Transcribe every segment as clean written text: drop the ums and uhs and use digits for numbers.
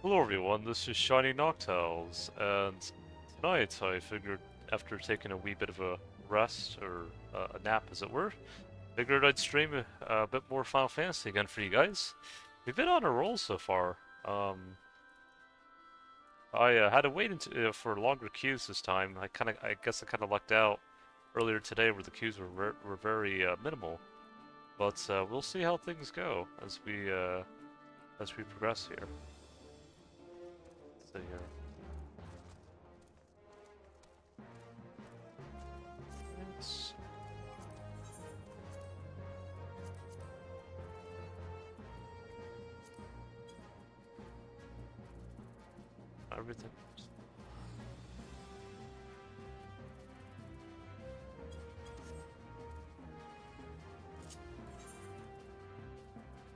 Hello everyone, this is Shiny Noctowls, and tonight I figured after taking a wee bit of a rest, or a nap as it were, figured I'd stream a bit more Final Fantasy again for you guys. We've been on a roll so far. I had to wait for longer queues this time. I guess I kind of lucked out earlier today where the queues were very minimal. But we'll see how things go as we progress here. So yeah. Let's everything.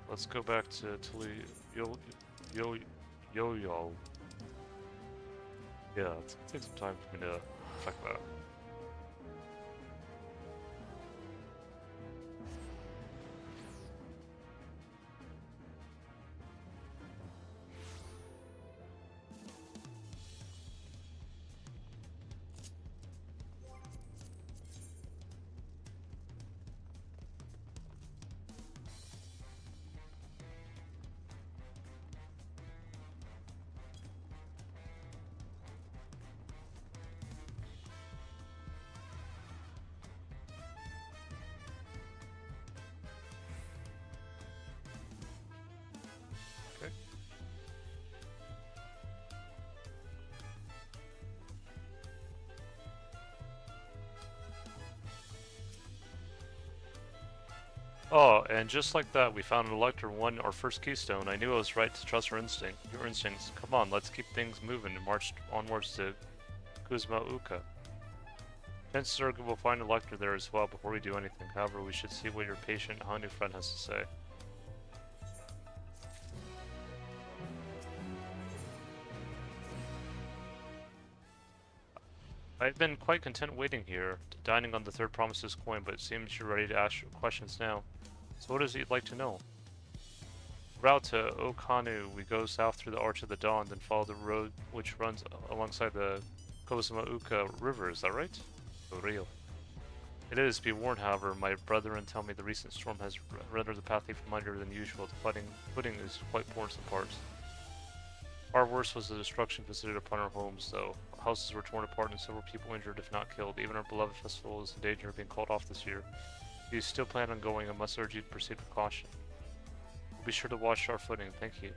Let's go back to Tilly Yo Yo Yo Yo. Yeah, it's gonna take some time for me to affect that. Okay. Oh, and just like that, we found an Elector and won our first keystone. I knew I was right to trust her instinct. Your instincts. Come on, let's keep things moving and march onwards to Koazama'uka. Chances are we'll find a Elector there as well before we do anything. However, we should see what your patient, hungry friend has to say. I've been quite content waiting here, dining on the third promise's coin, but it seems you're ready to ask questions now. So what is it you'd like to know? Route to Okanu, we go south through the Arch of the Dawn, then follow the road which runs alongside the Koazama'uka River, is that right? For real. It is, be warned however, my brethren tell me the recent storm has rendered the path even muddier than usual. The footing is quite poor in some parts. Far worse was the destruction visited upon our homes, though. Houses were torn apart and several people injured if not killed. Even our beloved festival is in danger of being called off this year. If you still plan on going, I must urge you to proceed with caution. We'll be sure to watch our footing, thank you.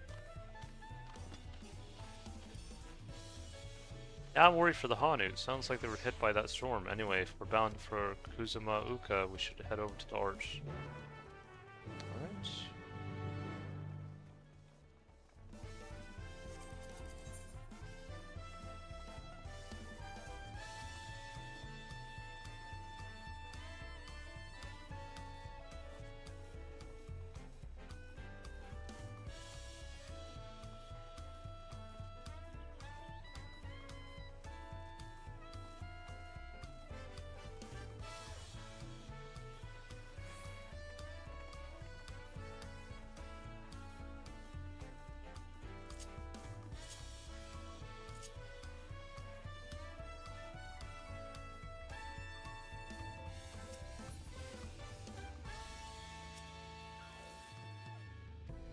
Now I'm worried for the Hanu. Sounds like they were hit by that storm. Anyway, if we're bound for Koazama'uka, we should head over to the Arch. Alright.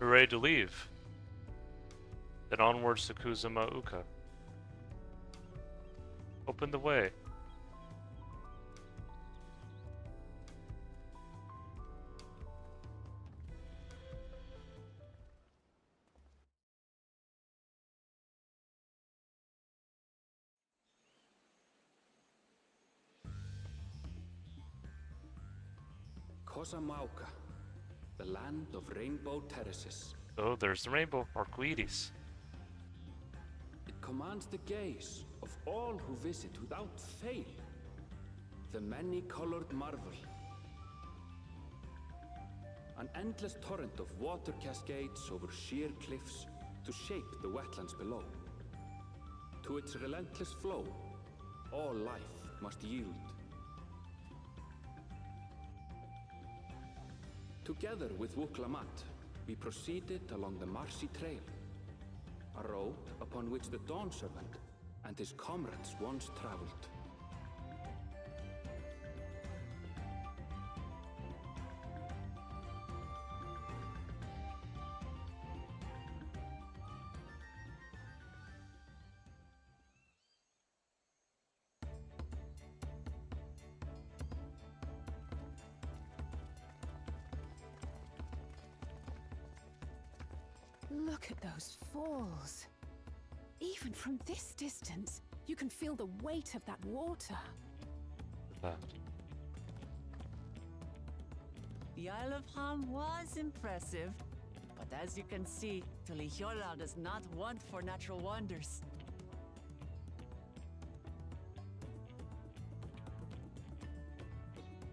We're ready to leave. Then onwards to Koazama'uka. Open the way. Koazama'uka, the land of rainbow terraces. Oh, there's the rainbow, arcoiris. It commands the gaze of all who visit without fail. The many-colored marvel. An endless torrent of water cascades over sheer cliffs to shape the wetlands below. To its relentless flow, all life must yield. Together with Wuklamat, we proceeded along the marshy trail. a road upon which the Dawn Servant and his comrades once traveled. Look at those falls. Even from this distance, you can feel the weight of that water. The Isle of Ham was impressive, but as you can see, Tulihiola does not want for natural wonders.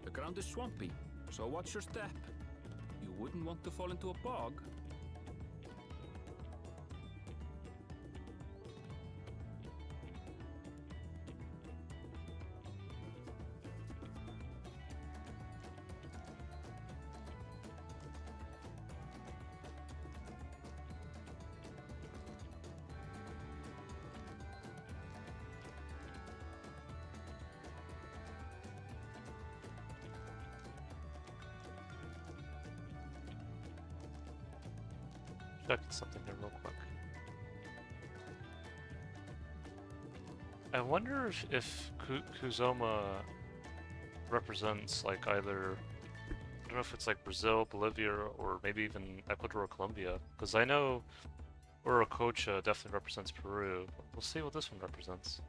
The ground is swampy, so watch your step. You wouldn't want to fall into a bog. Checking something here real quick. I wonder if Kuzoma represents like either, I don't know if it's like Brazil, Bolivia, or maybe even Ecuador or Colombia. Because I know Uracocha definitely represents Peru. We'll see what this one represents.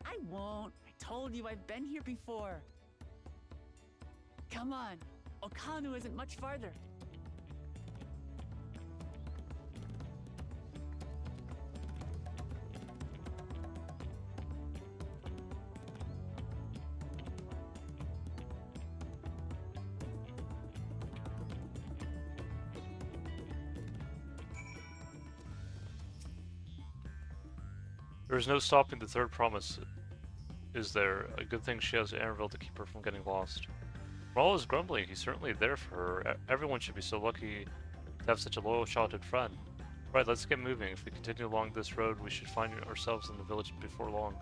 I won't. I told you I've been here before. Come on. Okanu isn't much farther. There's no stopping the third promise, is there? A good thing she has Anvil to keep her from getting lost. Raul is grumbling. He's certainly there for her. Everyone should be so lucky to have such a loyal childhood friend. Right, let's get moving. If we continue along this road, we should find ourselves in the village before long.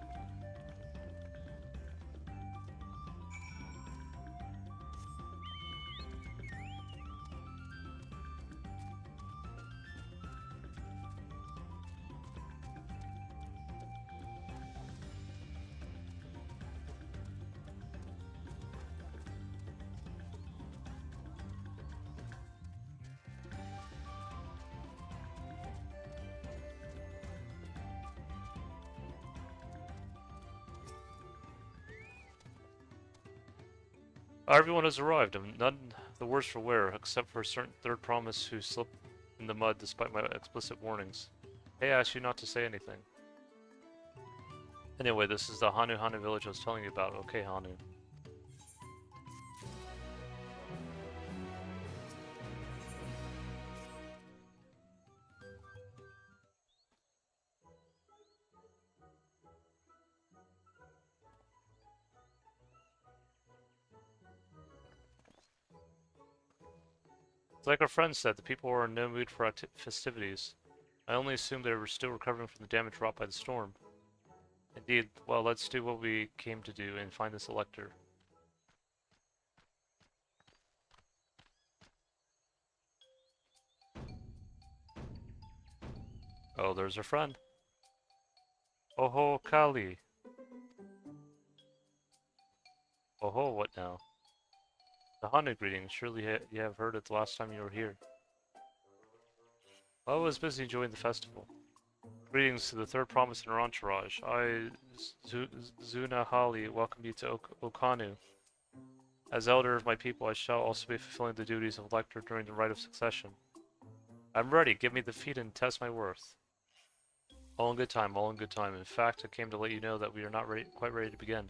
Everyone has arrived, and none the worse for wear, except for a certain third promise who slipped in the mud despite my explicit warnings. Hey, I asked you not to say anything. Anyway, this is the Hanu village I was telling you about. Okay, Hanu. It's like our friend said, the people were in no mood for festivities. I only assumed they were still recovering from the damage wrought by the storm. Indeed, well, let's do what we came to do and find this elector. Oh, there's our friend. Oho, Kali. Oho, what now? The Hanu greeting. Surely you have heard it the last time you were here. I was busy enjoying the festival. Greetings to the third promise in our entourage. I, Zunahali, welcome you to Okanu. As elder of my people, I shall also be fulfilling the duties of elector during the rite of succession. I'm ready. Give me the feat and test my worth. All in good time, all in good time. In fact, I came to let you know that we are not quite ready to begin.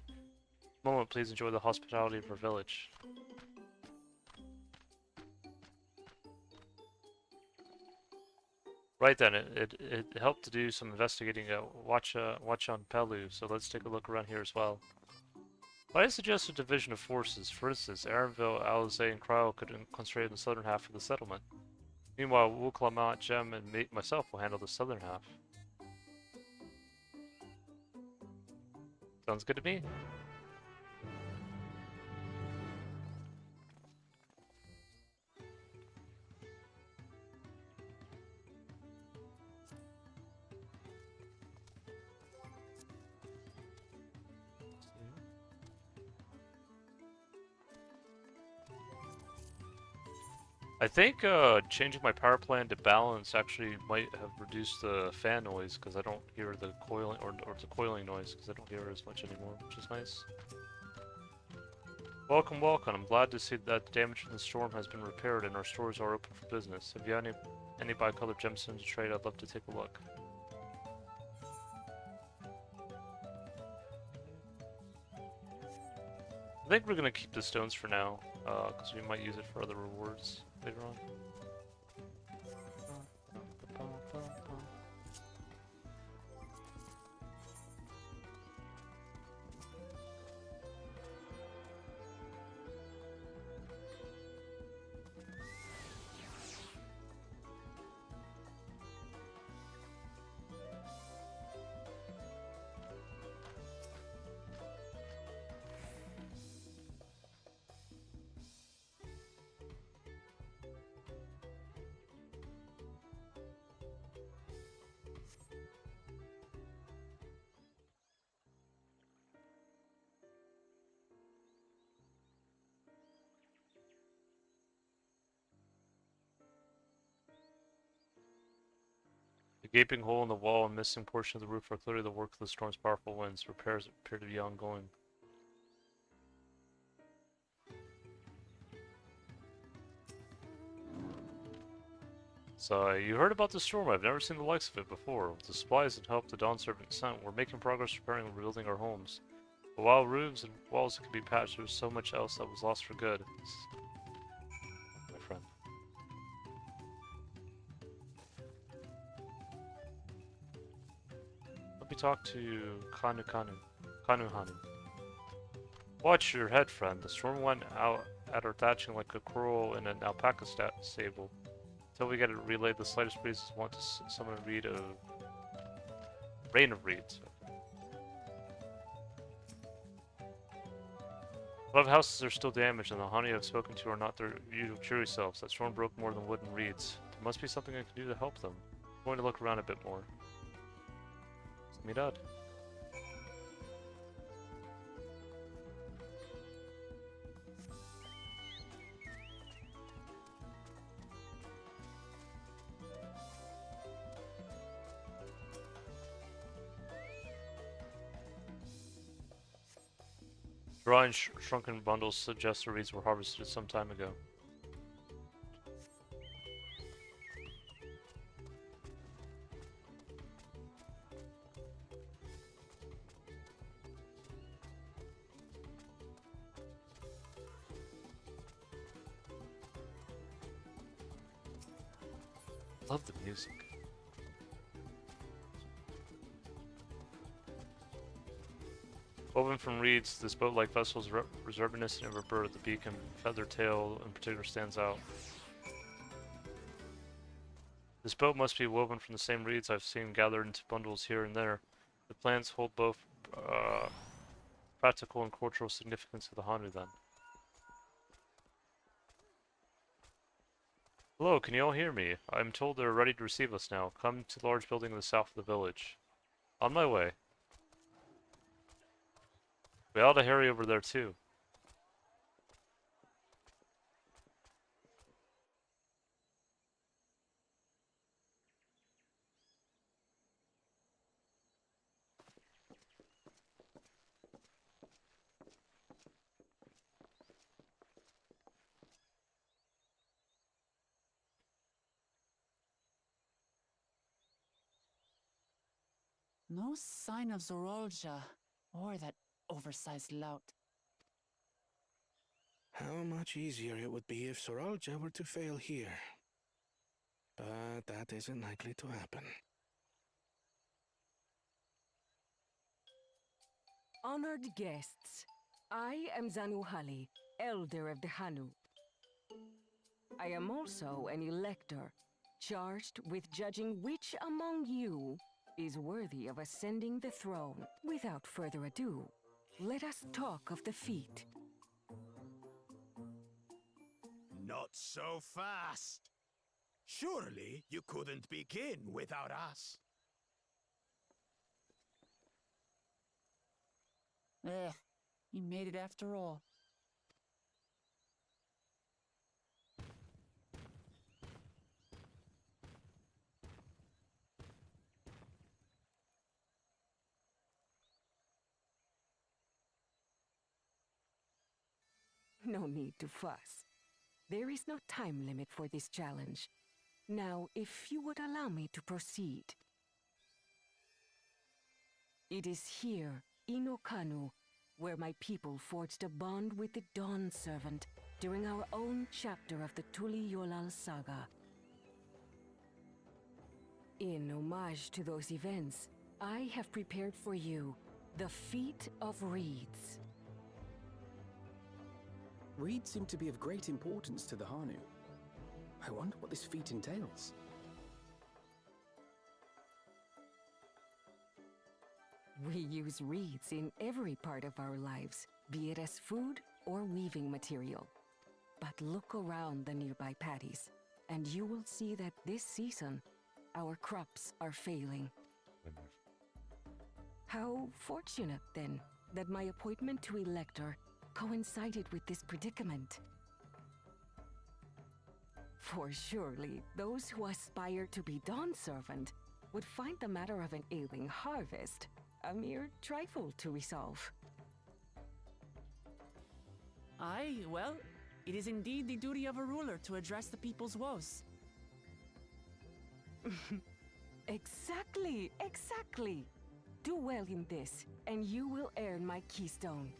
Moment, please enjoy the hospitality of our village. Right then, it helped to do some investigating at Wachanpelu, so let's take a look around here as well. I suggest a division of forces. For instance, Aranville, Alizé, and Cryo could concentrate in the southern half of the settlement. Meanwhile, Wuklamat, Gem, and myself will handle the southern half. Sounds good to me. I think changing my power plant to balance actually might have reduced the fan noise because I don't hear the coiling or the coiling noise because I don't hear it as much anymore, which is nice. Welcome, welcome. I'm glad to see that the damage from the storm has been repaired and our stores are open for business. If you have any bicolored gemstones to trade, I'd love to take a look. I think we're gonna keep the stones for now, because we might use it for other rewards later on. The gaping hole in the wall and missing portion of the roof are clearly the work of the storm's powerful winds. Repairs appear to be ongoing. So, you heard about the storm. I've never seen the likes of it before. With the supplies and help the Dawn Servant sent, we're making progress repairing and rebuilding our homes. But while roofs and walls could be patched, there was so much else that was lost for good. My friend. Let me talk to Kanuhanu. Watch your head, friend. The storm went out at our thatching like a squirrel in an alpaca stable. Until we get it relayed, the slightest breezes want to summon a rain of reeds. A lot of houses are still damaged, and the honey I've spoken to are not their usual cheery selves. That storm broke more than wood and reeds. There must be something I can do to help them. I'm going to look around a bit more. Me dad. Dry and shrunken bundles suggest the reeds were harvested some time ago. Love the music. Woven from reeds, this boat-like vessel is reminiscent of a bird. The beak and feather tail in particular stands out. This boat must be woven from the same reeds I've seen gathered into bundles here and there. The plants hold both practical and cultural significance to the Hanu then. Hello, can you all hear me? I'm told they're ready to receive us now. Come to the large building in the south of the village. On my way. We ought to hurry over there too. No sign of Zorolja or that oversized lout. How much easier it would be if Soralja were to fail here. But that isn't likely to happen. Honored guests, I am Zanuhali, Elder of the Hanu. I am also an elector, charged with judging which among you is worthy of ascending the throne. Without further ado, let us talk of the feat. Not so fast. Surely you couldn't begin without us. He made it after all. No need to fuss. There is no time limit for this challenge. Now, if you would allow me to proceed. It is here, in Okanu, where my people forged a bond with the Dawn Servant during our own chapter of the Tuli Yolal saga. In homage to those events, I have prepared for you the Feat of Reeds. Reeds seem to be of great importance to the Hanu. I wonder what this feat entails. We use reeds in every part of our lives, be it as food or weaving material. But look around the nearby paddies, and you will see that this season, our crops are failing. How fortunate, then, that my appointment to Elector coincided with this predicament. For surely, those who aspire to be Dawn Servant would find the matter of an ailing harvest a mere trifle to resolve. Aye, well, it is indeed the duty of a ruler to address the people's woes. Exactly, exactly. Do well in this, and you will earn my keystone.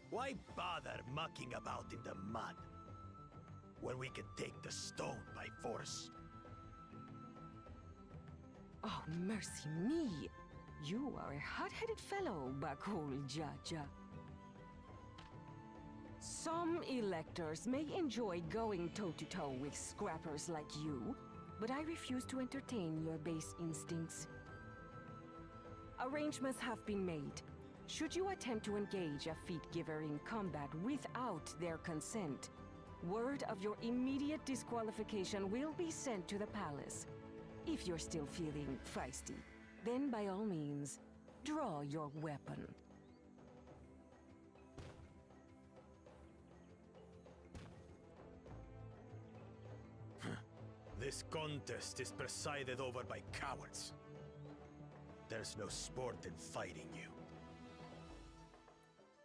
Why bother mucking about in the mud when we can take the stone by force? Oh, mercy me! You are a hot-headed fellow, Bakul Jaja. Some electors may enjoy going toe-to-toe with scrappers like you, but I refuse to entertain your base instincts. Arrangements have been made. Should you attempt to engage a feat-giver in combat without their consent, word of your immediate disqualification will be sent to the palace. If you're still feeling feisty, then by all means, draw your weapon. This contest is presided over by cowards. There's no sport in fighting you.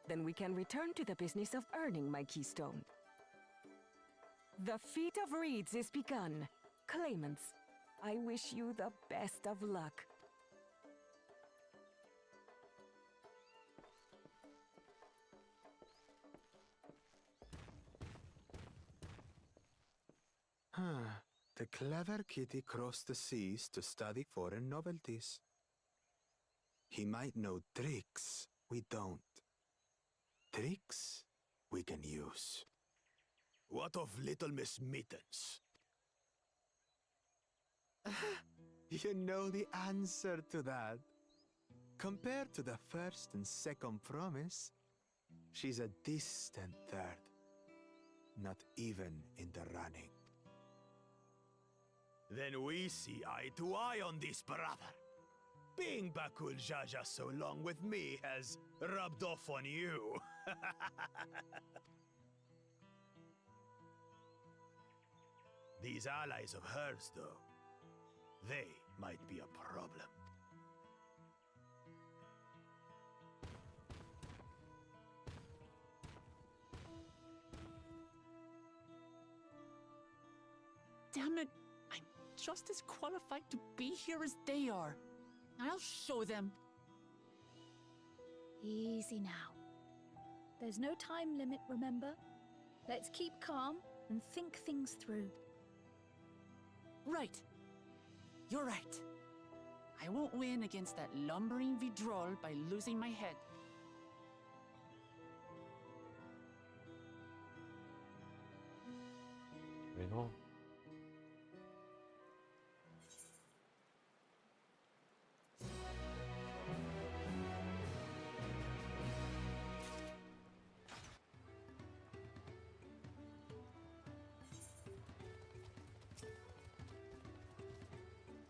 Then we can return to the business of earning my keystone. The Feat of Reeds is begun. Claimants, I wish you the best of luck. The clever kitty crossed the seas to study foreign novelties. He might know tricks we don't. Tricks we can use. What of Little Miss Mittens? You know the answer to that. Compared to the first and second promise, she's a distant third. Not even in the running. Then we see eye to eye on this, brother. Being Bakul Jaja so long with me has rubbed off on you. These allies of hers, though, they might be a problem. Damn it! I'm just as qualified to be here as they are. I'll show them. Easy now. There's no time limit, remember? Let's keep calm and think things through. Right. You're right. I won't win against that lumbering Vidrol by losing my head. going on?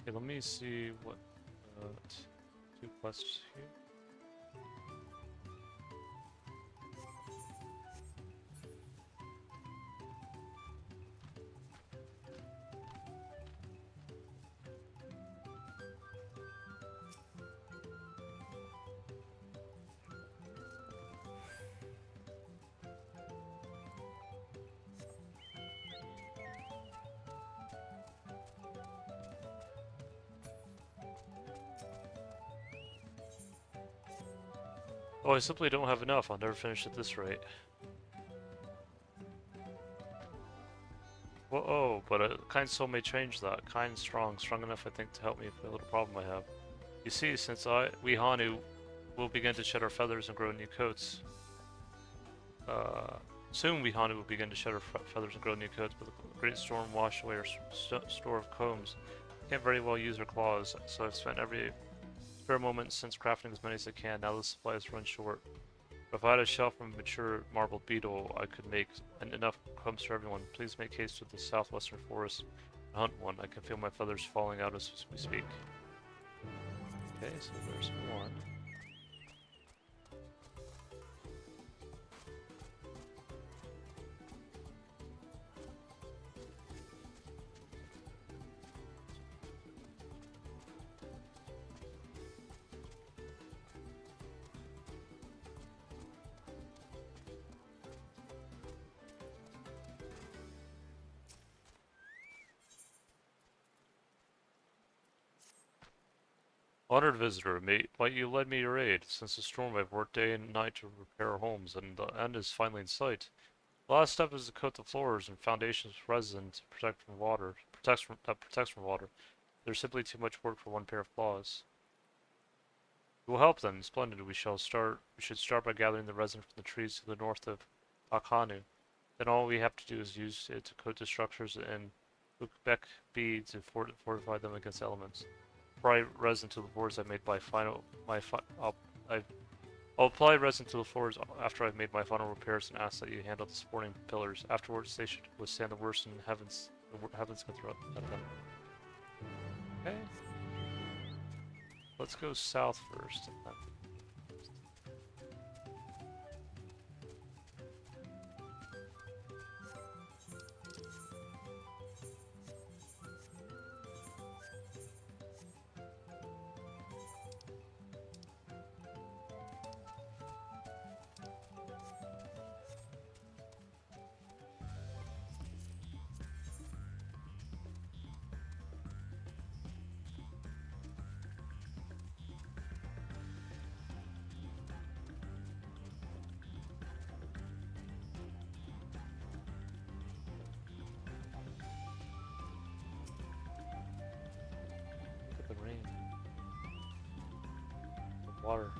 Okay, let me see what two quests here. Oh, I simply don't have enough. I'll never finish at this rate. Well, oh, but a kind soul may change that. Kind, strong enough, I think, to help me with a little problem I have. You see, since we Hanu will begin to shed our feathers and grow new coats. Soon we Hanu will begin to shed our feathers and grow new coats, but the great storm washed away our store of combs. Can't very well use our claws, so I've spent every spare moment since crafting as many as I can. Now the supply has run short. But if I had a shelf from a mature marbled beetle, I could make enough combs for everyone. Please make haste to the southwestern forest and hunt one. I can feel my feathers falling out as we speak. Okay, so there's one. Honored visitor, might you lend me your aid? Since the storm, I've worked day and night to repair our homes, and the end is finally in sight. The last step is to coat the floors and foundations with resin to protect from water. Protects from water. There's simply too much work for one pair of claws. We will help then. Splendid. We should start by gathering the resin from the trees to the north of Akanu. Then all we have to do is use it to coat the structures and Ukbek beads to fortify them against elements. Apply resin to the floors I'll apply resin to the floors after I've made my final repairs and ask that you handle the supporting pillars. Afterwards, they should withstand the worst in heavens. The heavens can throw at them. Okay. Let's go south first. The rain. The water.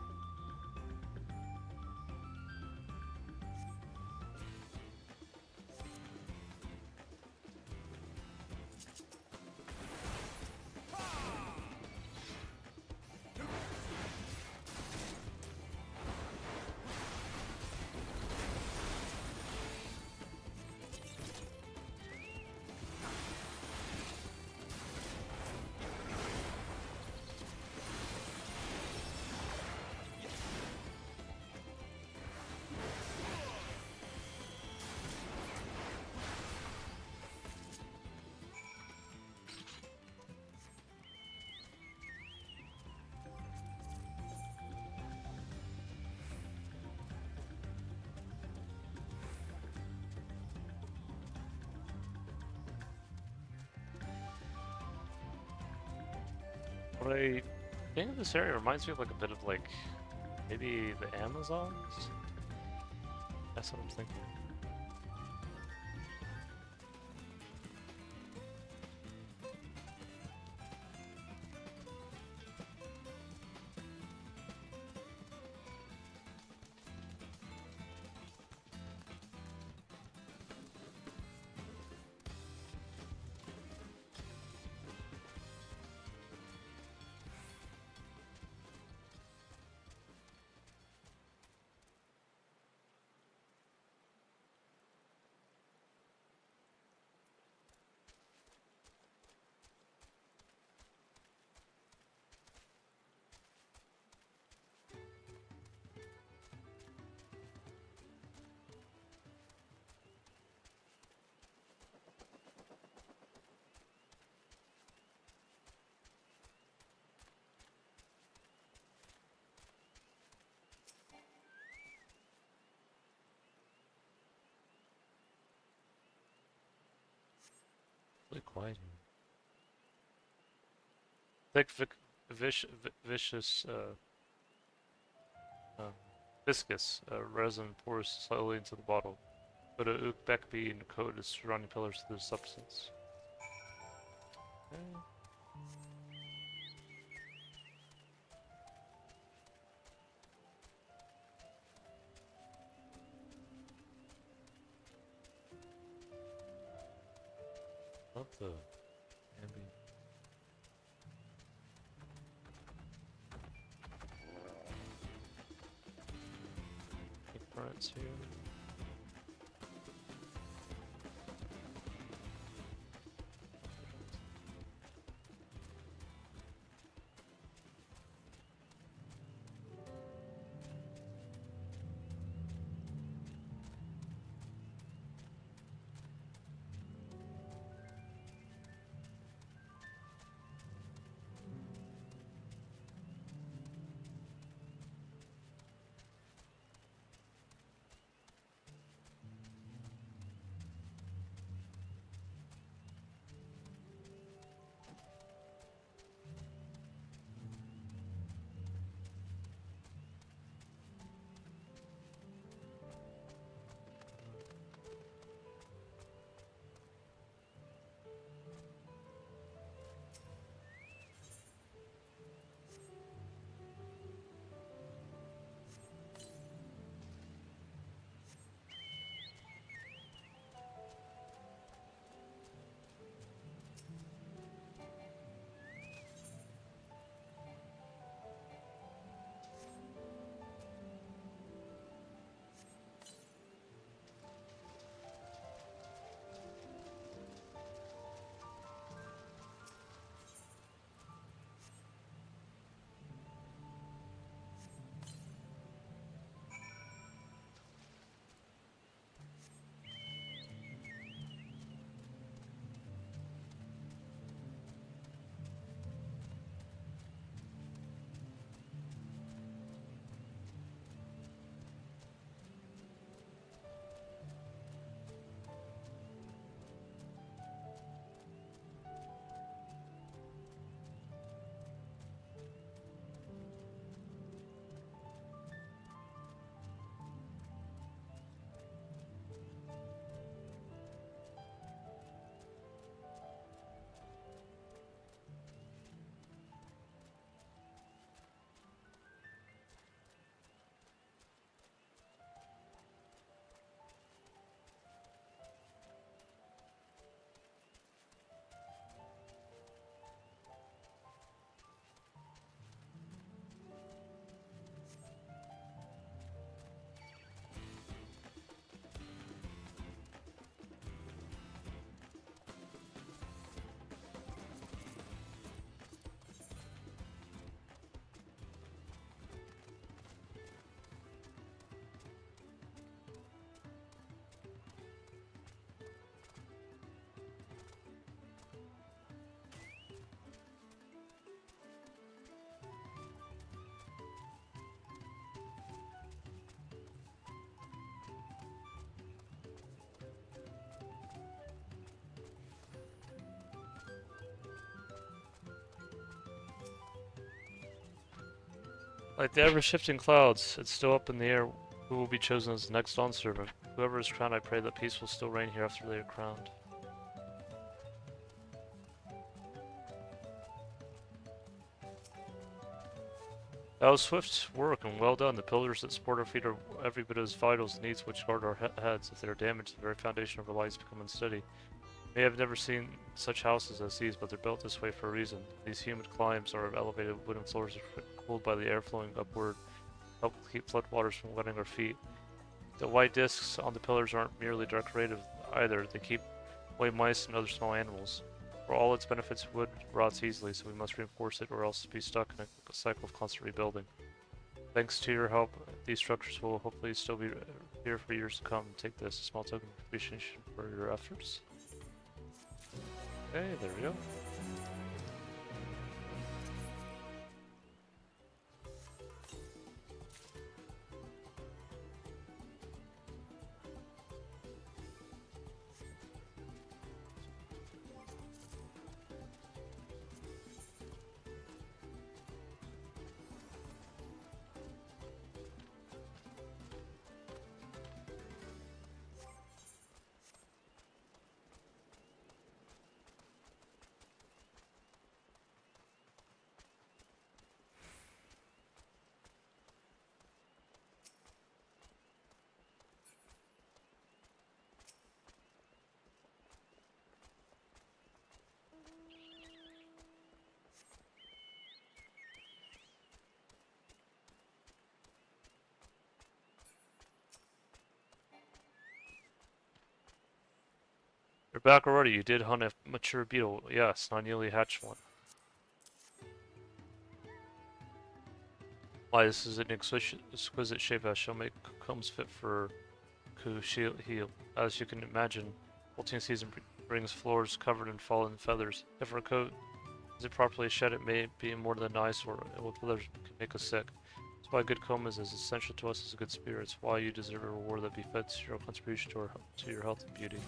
What I think of this area reminds me of like a bit of like maybe the Amazons. That's what I'm thinking. biting. Thick, vicious, viscous resin pours slowly into the bottle, but a Ukbek bean coat is surrounding pillars of the substance. Okay. Love the ambient. Currents here. Like the ever-shifting clouds, it's still up in the air who will be chosen as the next Dawn servant. Whoever is crowned, I pray that peace will still reign here after they are crowned. That was swift work and well done. The pillars that support our feet are every bit as vital as the needs which guard our heads. If they are damaged, the very foundation of our lives become unsteady. May have never seen such houses as these, but they're built this way for a reason. These humid climes are elevated wooden floors cooled by the air flowing upward, help keep floodwaters from wetting our feet. The white discs on the pillars aren't merely decorative either, they keep away mice and other small animals. For all its benefits, wood rots easily, so we must reinforce it or else be stuck in a cycle of constant rebuilding. Thanks to your help, these structures will hopefully still be here for years to come. Take this, a small token of appreciation for your efforts. Okay, there we go. You're back already. You did hunt a mature beetle. Yes, not nearly hatched one. Why, this is an exquisite shape that shall make combs fit for heel. As you can imagine, molting season brings floors covered in fallen feathers. If our coat isn't properly shed, it may be more than an eyesore. Feathers can make us sick. That's why a good comb is as essential to us as a good spirit. It's why you deserve a reward that befits your contribution to your health and beauty.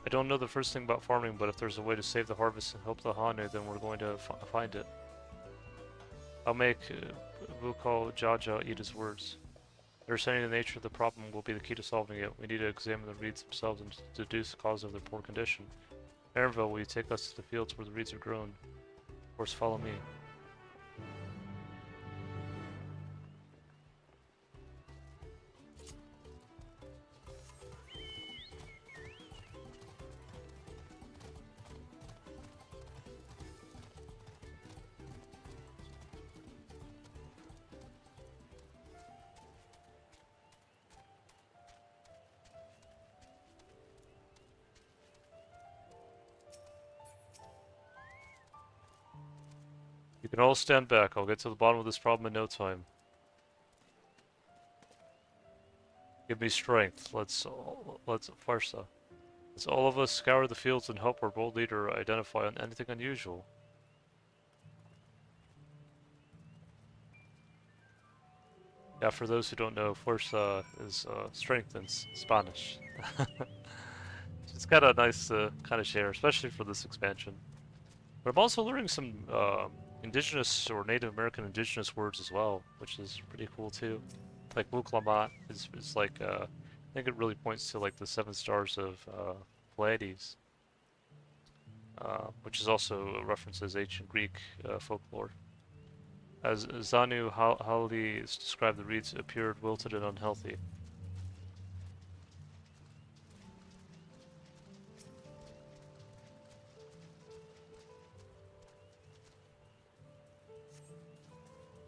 I don't know the first thing about farming, but if there's a way to save the harvest and help the Hanu, then we're going to find it. I'll make Vuko Jaja eat his words. Understanding the nature of the problem will be the key to solving it. We need to examine the reeds themselves and deduce the cause of their poor condition. Aaronville, will you take us to the fields where the reeds are grown? Of course, follow me. You can all stand back. I'll get to the bottom of this problem in no time. Give me strength. Let's Farsa. Let's all of us scour the fields and help our bold leader identify anything unusual. Yeah, for those who don't know, Fuerza is strength in Spanish. It's got a nice kind of share, especially for this expansion. But I'm also learning some indigenous or Native American indigenous words as well, which is pretty cool too. Like Wuklamat is like, I think it really points to like the 7 stars of Pleiades, which is also references ancient Greek folklore. As Zanu Hali is described, the reeds appeared wilted and unhealthy.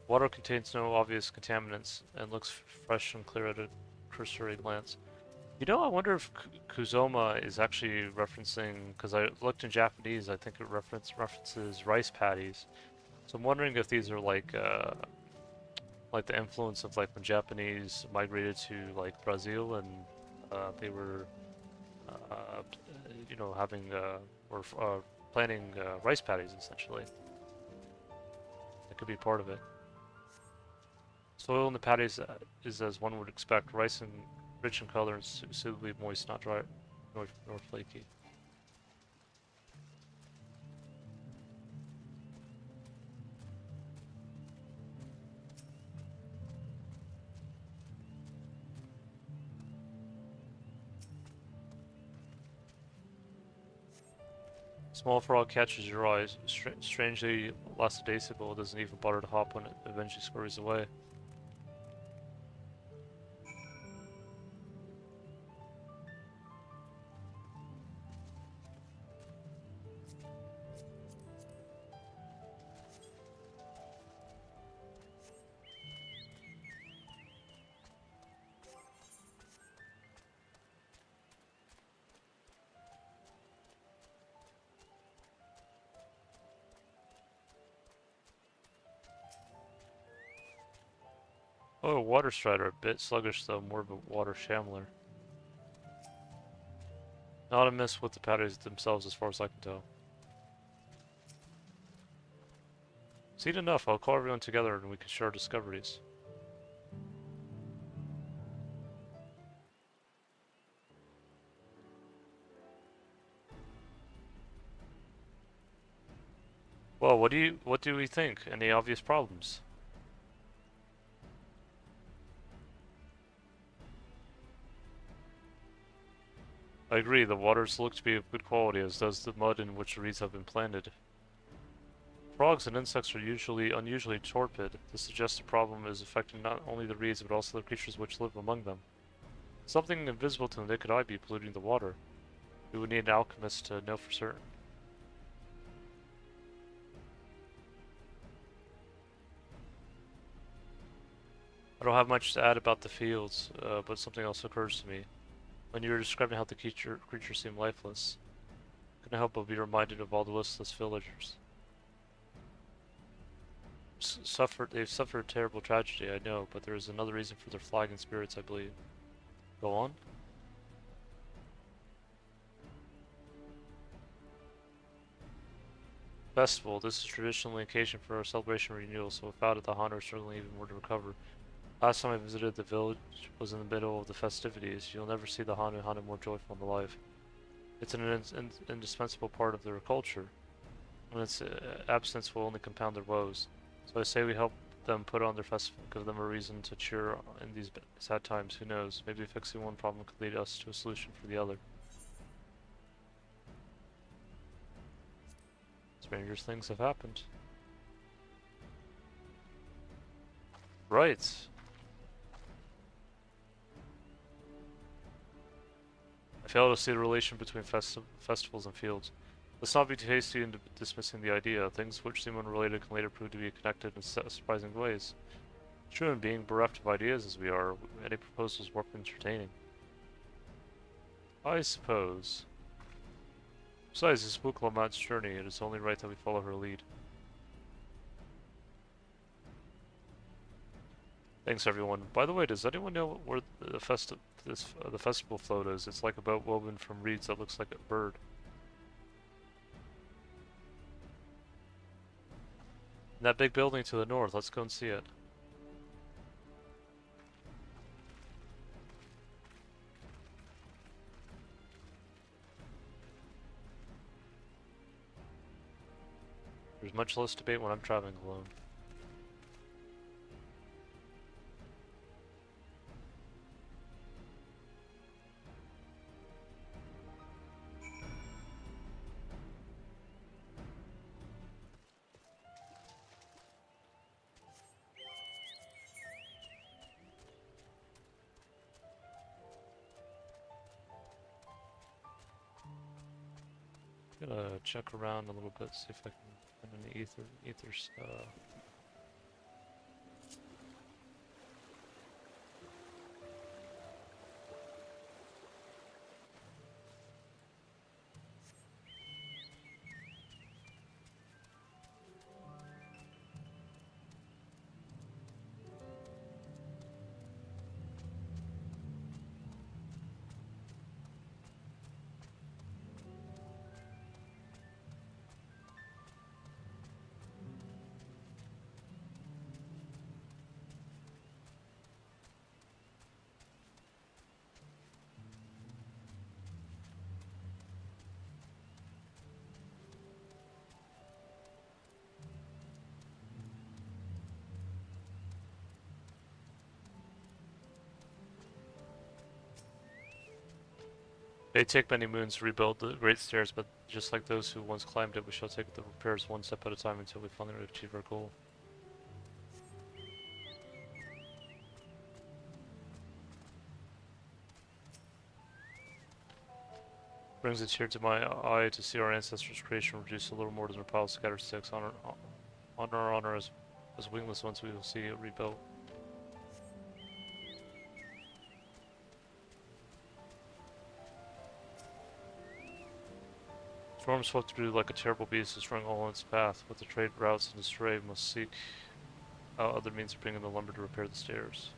Water contains no obvious contaminants and looks fresh and clear at a cursory glance. You know, I wonder if Kuzoma is actually referencing, because I looked in Japanese, I think it references rice paddies. So I'm wondering if these are like the influence of like when Japanese migrated to like Brazil and they were, you know, having or planting rice paddies essentially. It could be part of it. Soil in the paddies is as one would expect, rice and rich in color and suitably moist, not dry nor flaky. Small frog catches your eyes. Strangely lackadaisical, it doesn't even bother to hop when it eventually scurries away. Oh, water strider, a bit sluggish though, more of a water shambler. Not amiss with the paddies themselves as far as I can tell. Seen enough, I'll call everyone together and we can share discoveries. Well, what do we think? Any obvious problems? I agree, the waters look to be of good quality, as does the mud in which the reeds have been planted. Frogs and insects are unusually torpid. This suggests the problem is affecting not only the reeds, but also the creatures which live among them. Something invisible to the naked eye be polluting the water. We would need an alchemist to know for certain. I don't have much to add about the fields, but something else occurs to me. When you were describing how the creatures seem lifeless, I couldn't help but be reminded of all the listless villagers. They've suffered a terrible tragedy, I know, but there is another reason for their flagging spirits, I believe. Go on? Festival. This is traditionally an occasion for a celebration renewal, so without it the Hana are struggling even more to recover. Last time I visited the village was in the middle of the festivities. You'll never see the Hana more joyful and alive. It's an indispensable part of their culture, and its absence will only compound their woes. So I say we help them put on their festival, give them a reason to cheer in these sad times. Who knows? Maybe fixing one problem could lead us to a solution for the other. Stranger things have happened. Right. I fail to see the relation between festivals and fields. Let's not be too hasty in dismissing the idea. Things which seem unrelated can later prove to be connected in surprising ways. True, and being bereft of ideas as we are, any proposals worth entertaining. I suppose. Besides, this book Lamont's journey, it is only right that we follow her lead. Thanks, everyone. By the way, does anyone know where the festival float is? It's like a boat woven from reeds that looks like a bird. That big building to the north, let's go and see it. There's much less debate when I'm traveling alone. Gonna check around a little bit, see if I can find any ethers. They take many moons to rebuild the Great Stairs, but just like those who once climbed it, we shall take the repairs one step at a time until we finally achieve our goal. Brings a tear to my eye to see our ancestors' creation reduce a little more than a pile of scattered sticks. Honor as wingless ones we will see it rebuilt. Storm swept through like a terrible beast, destroying all in its path. With the trade routes in disarray, we must seek out other means of bringing the lumber to repair the stairs.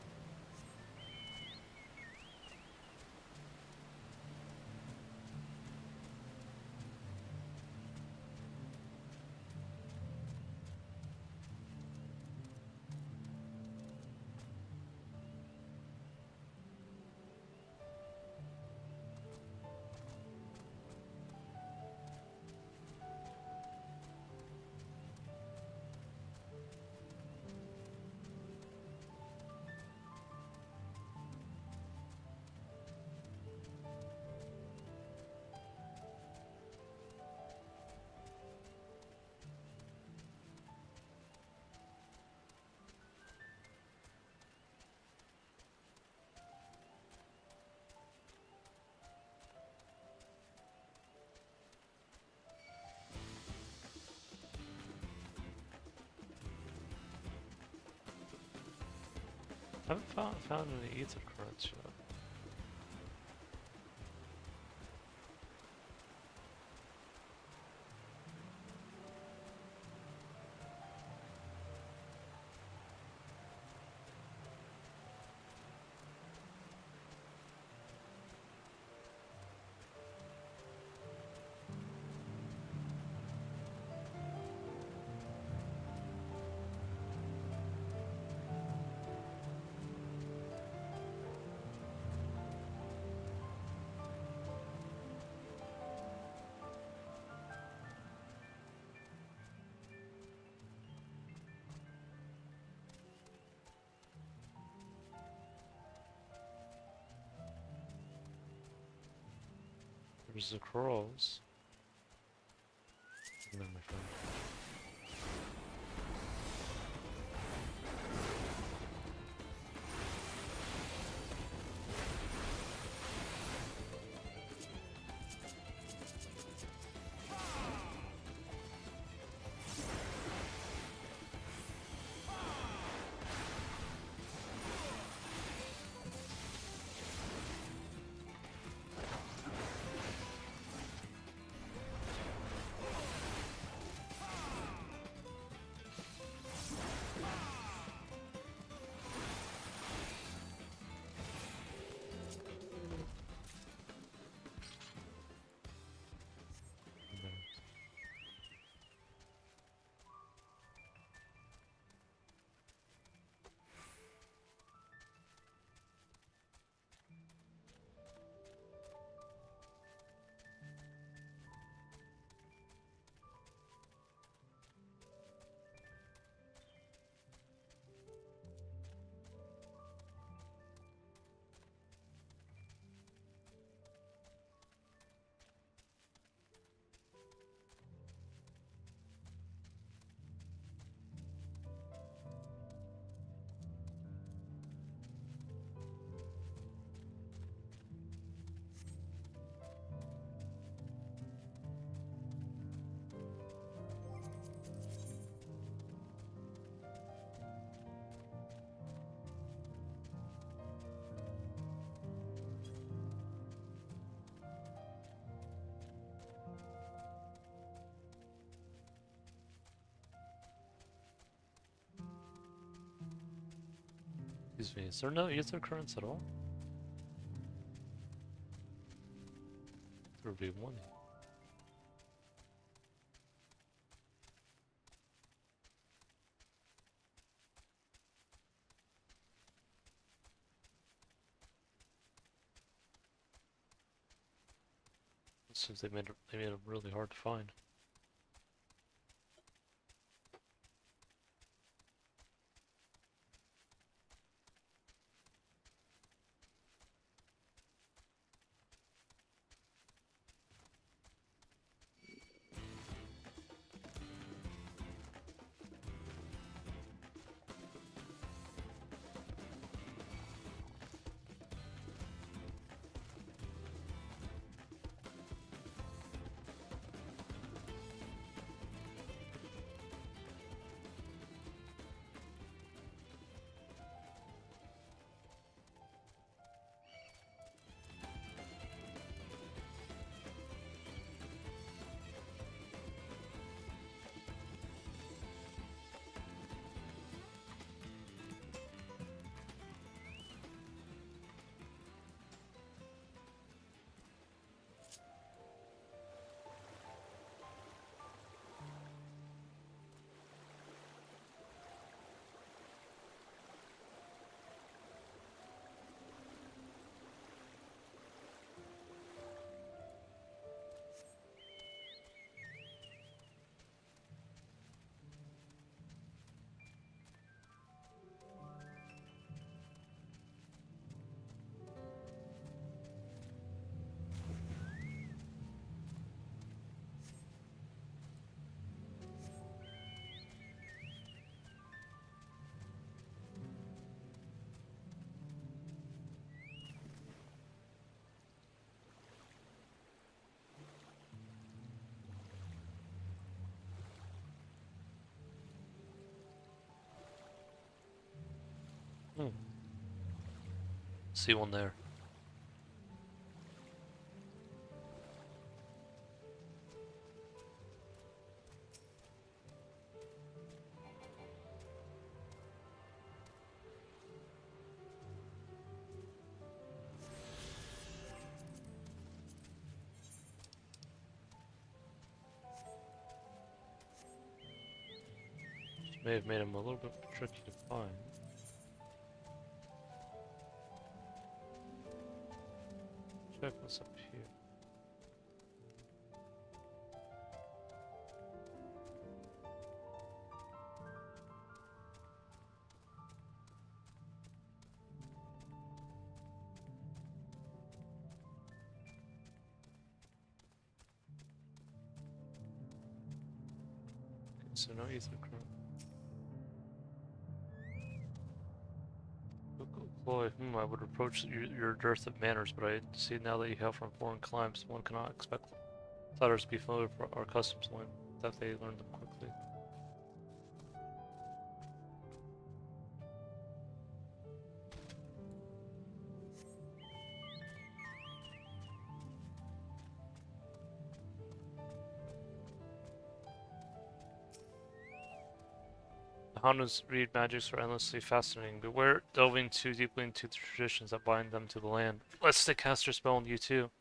I haven't found any ether currents yet. There's the crows. And then my friend. Excuse me, is there no ether currents at all? There would be one. It seems they made it really hard to find. See one there. May have made him a little bit tricky to find. Check what's up here. Okay, so no ether chrome. Boy, I would reproach your dearth of manners, but I see now that you hail from foreign climes, one cannot expect flatterers to be familiar with our customs when that they learn them quickly. The Hanu's read magics are endlessly fascinating. Beware delving too deeply into the traditions that bind them to the land, lest they cast their spell on you too.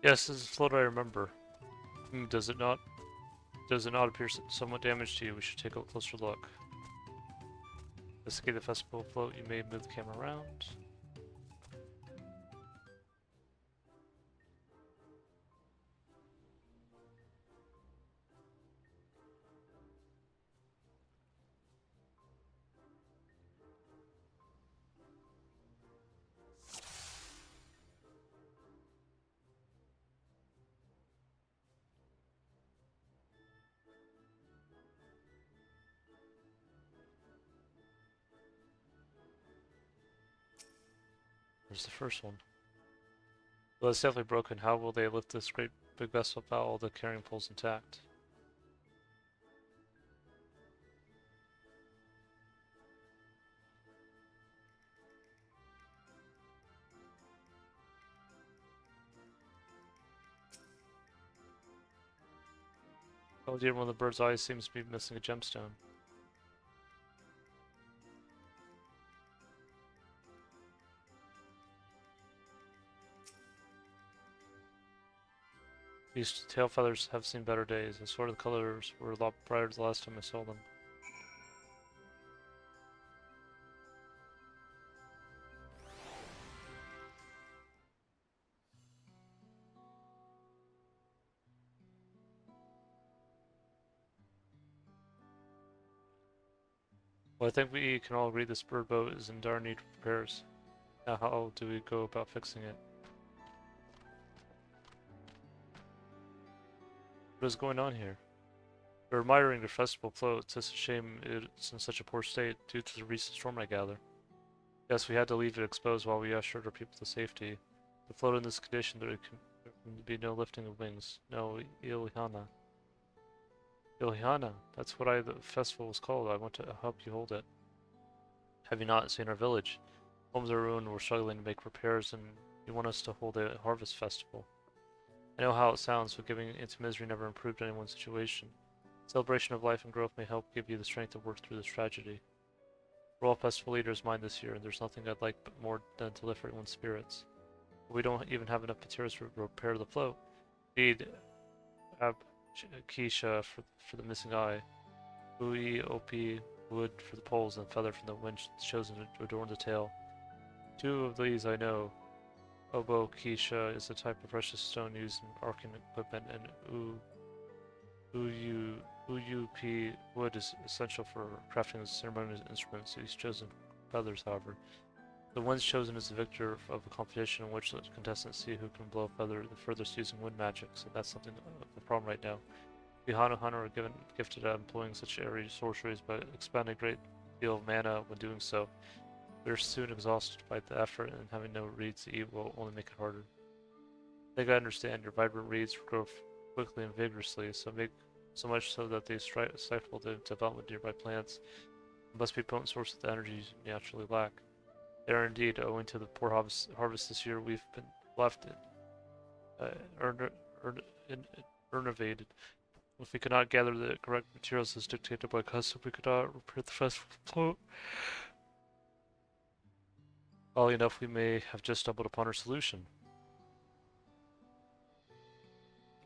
Yes, this is a float I remember. Does it not? Does it not appear somewhat damaged to you? We should take a closer look. Investigate the festival float. You may move the camera around. There's the first one. Well, it's definitely broken. How will they lift this great big vessel without all the carrying poles intact? Oh dear, one of the bird's eyes seems to be missing a gemstone. These tail feathers have seen better days. I swear the colors were a lot brighter the last time I saw them. Well, I think we can all agree this bird boat is in dire need of repairs. Now how do we go about fixing it? What is going on here? We're admiring the festival float. It's just a shame it's in such a poor state due to the recent storm, I gather. Yes, we had to leave it exposed while we ushered our people to safety. To float in this condition, there can be no lifting of wings. No Ilihana. Ilihana, that's what the festival was called. I want to help you hold it. Have you not seen our village? Homes are ruined, we're struggling to make repairs, and You want us to hold a harvest festival. I know how it sounds, but giving into misery never improved anyone's situation. Celebration of life and growth may help give you the strength to work through this tragedy. We're all festival leaders mine this year, and there's nothing I'd like more than to lift everyone's spirits. But we don't even have enough materials to repair the float. We need Keisha for the missing eye, Ui, Opi, wood for the poles, and feather from the wind chosen to adorn the tail. 2 of these I know. Obo Keisha is a type of precious stone used in arcane equipment, and Uyup wood is essential for crafting ceremonial instruments. He's chosen feathers, however. The one's chosen is the victor of a competition in which the contestants see who can blow a feather the furthest using wind magic, so that's something of a problem right now. We Hanu are gifted at employing such airy sorceries, but expend a great deal of mana when doing so. We are soon exhausted by the effort, and having no reeds to eat will only make it harder. I think I understand. Your vibrant reeds grow quickly and vigorously, so much so that they stifle the development of nearby plants. It must be a potent source of the energy you naturally lack. They are indeed, owing to the poor harvest this year, we've been left enervated. If we could not gather the correct materials as dictated by custom, we could not repair the festival float. Oddly enough, we may have just stumbled upon our solution.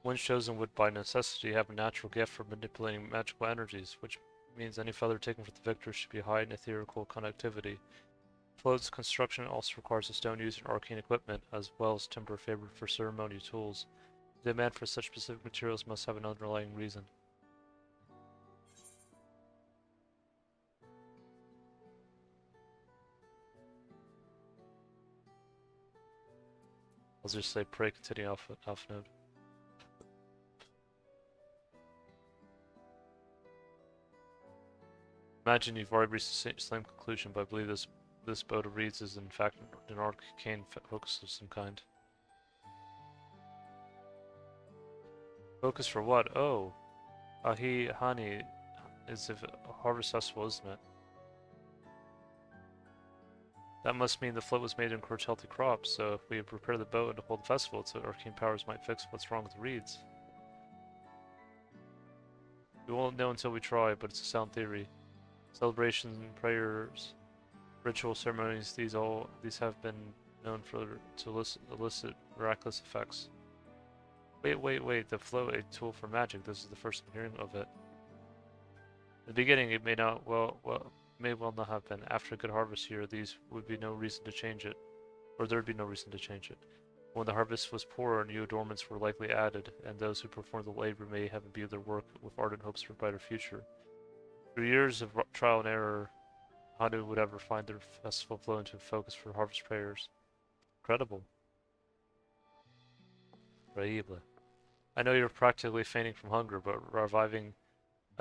One chosen would by necessity have a natural gift for manipulating magical energies, which means any feather taken for the victor should be high in etherical conductivity. Float's construction also requires a stone used in arcane equipment, as well as timber favored for ceremonial tools. The demand for such specific materials must have an underlying reason. I'll just say pray continue alpha node. Imagine you've already reached the same conclusion, but I believe this boat of reeds is in fact an arcane focus of some kind. Focus for what? Oh, Ahi Hani is a harvest festival, isn't it? That must mean the float was made to encourage healthy crops, so if we prepare the boat and hold the festival, so arcane powers might fix what's wrong with the reeds. We won't know until we try, but it's a sound theory. Celebrations, prayers, ritual ceremonies, these have been known to elicit miraculous effects. Wait, the float, a tool for magic. This is the first I'm hearing of it. In the beginning, it may well not have been. After a good harvest here, these would be no reason to change it. Or there'd be no reason to change it. When the harvest was poorer, new adornments were likely added, and those who performed the labor may have imbued their work with ardent hopes for a brighter future. Through years of trial and error, Hanu would ever find their festival flow into focus for harvest prayers. Incredible. Increíble. I know you're practically fainting from hunger, but reviving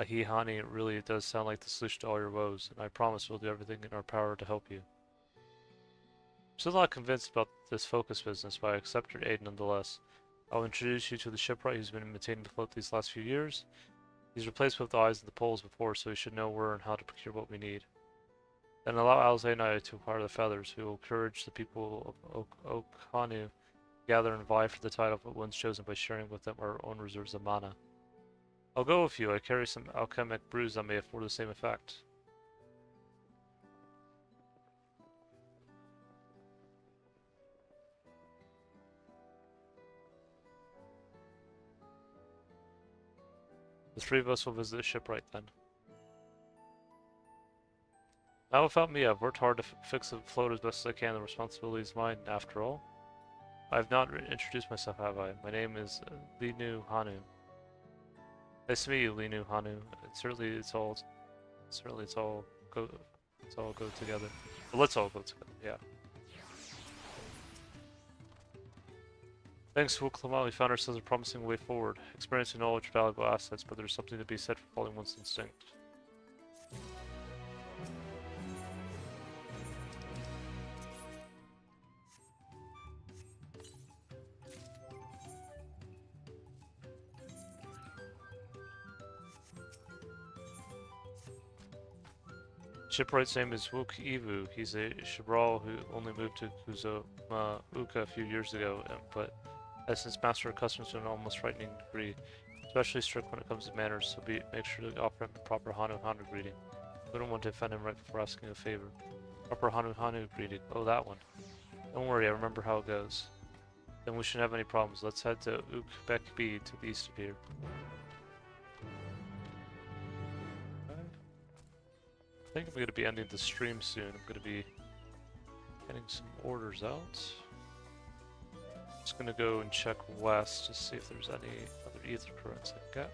Ahihani really does sound like the solution to all your woes, and I promise we'll do everything in our power to help you. I'm still not convinced about this focus business, but I accept your aid nonetheless. I'll introduce you to the shipwright who's been maintaining the float these last few years. He's replaced both the eyes and the poles before, so he should know where and how to procure what we need. Then allow Alzanai to acquire the feathers, who will encourage the people of Okanu to gather and vie for the title of ones chosen by sharing with them our own reserves of mana. I'll go with you. I carry some alchemic brews that may afford the same effect. The 3 of us will visit the shipwright then. Now without me, I've worked hard to fix the float as best as I can. The responsibility is mine, after all. I have not introduced myself, have I? My name is Linu Hanu. Nice to meet you, Linu Hanu. It's all go together. Well, let's all go together, yeah. Thanks to Uklama, we found ourselves a promising way forward. Experience and knowledge are valuable assets, but there's something to be said for following one's instinct. Shipwright's name is Wook Ivu. He's a Shibral who only moved to Koazama'uka a few years ago, but has since mastered customs to an almost frightening degree. Especially strict when it comes to manners, so make sure to offer him the proper Hanu greeting. We don't want to offend him right before asking a favor. Proper Hanu greeting. Oh, that one. Don't worry, I remember how it goes. Then we shouldn't have any problems. Let's head to Ukbekbi to the east of here. I think I'm going to be ending the stream soon. I'm going to be getting some orders out. Just going to go and check west to see if there's any other ether currents I can get.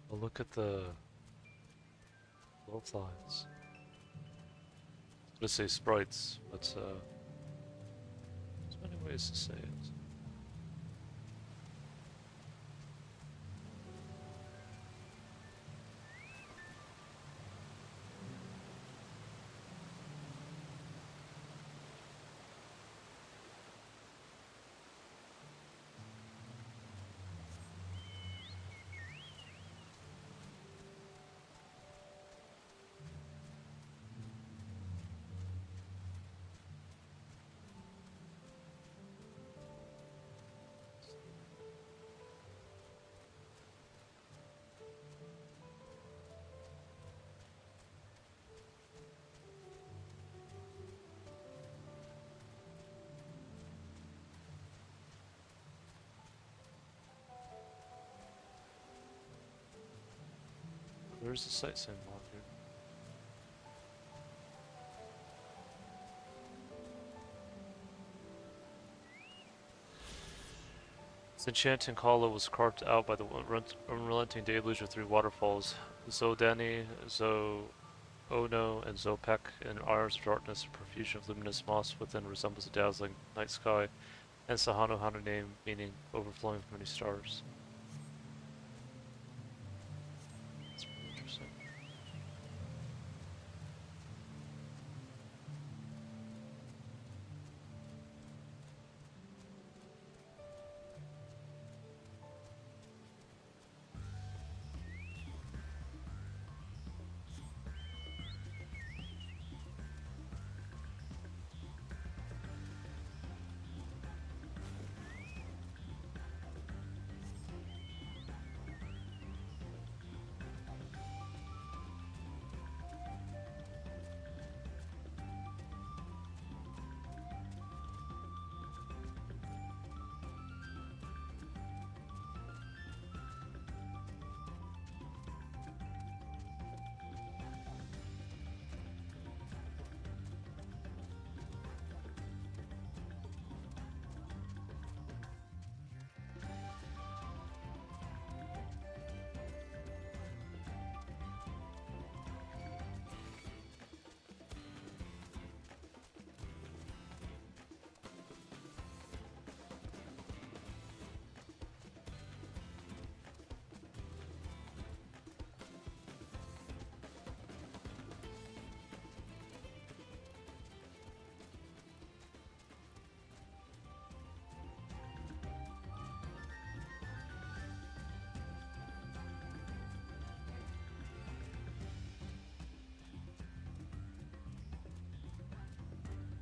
Well, look at the both lines. Let's say sprites, but there's many ways to say it. Where's the sightseeing log here? This enchanting hollow was carved out by the unrelenting deluge of three waterfalls, Zodani, Zo-Ono, and Zopek, in hours of darkness, a profusion of luminous moss within resembles a dazzling night sky, hence the Hano name meaning overflowing from many stars. That's pretty interesting.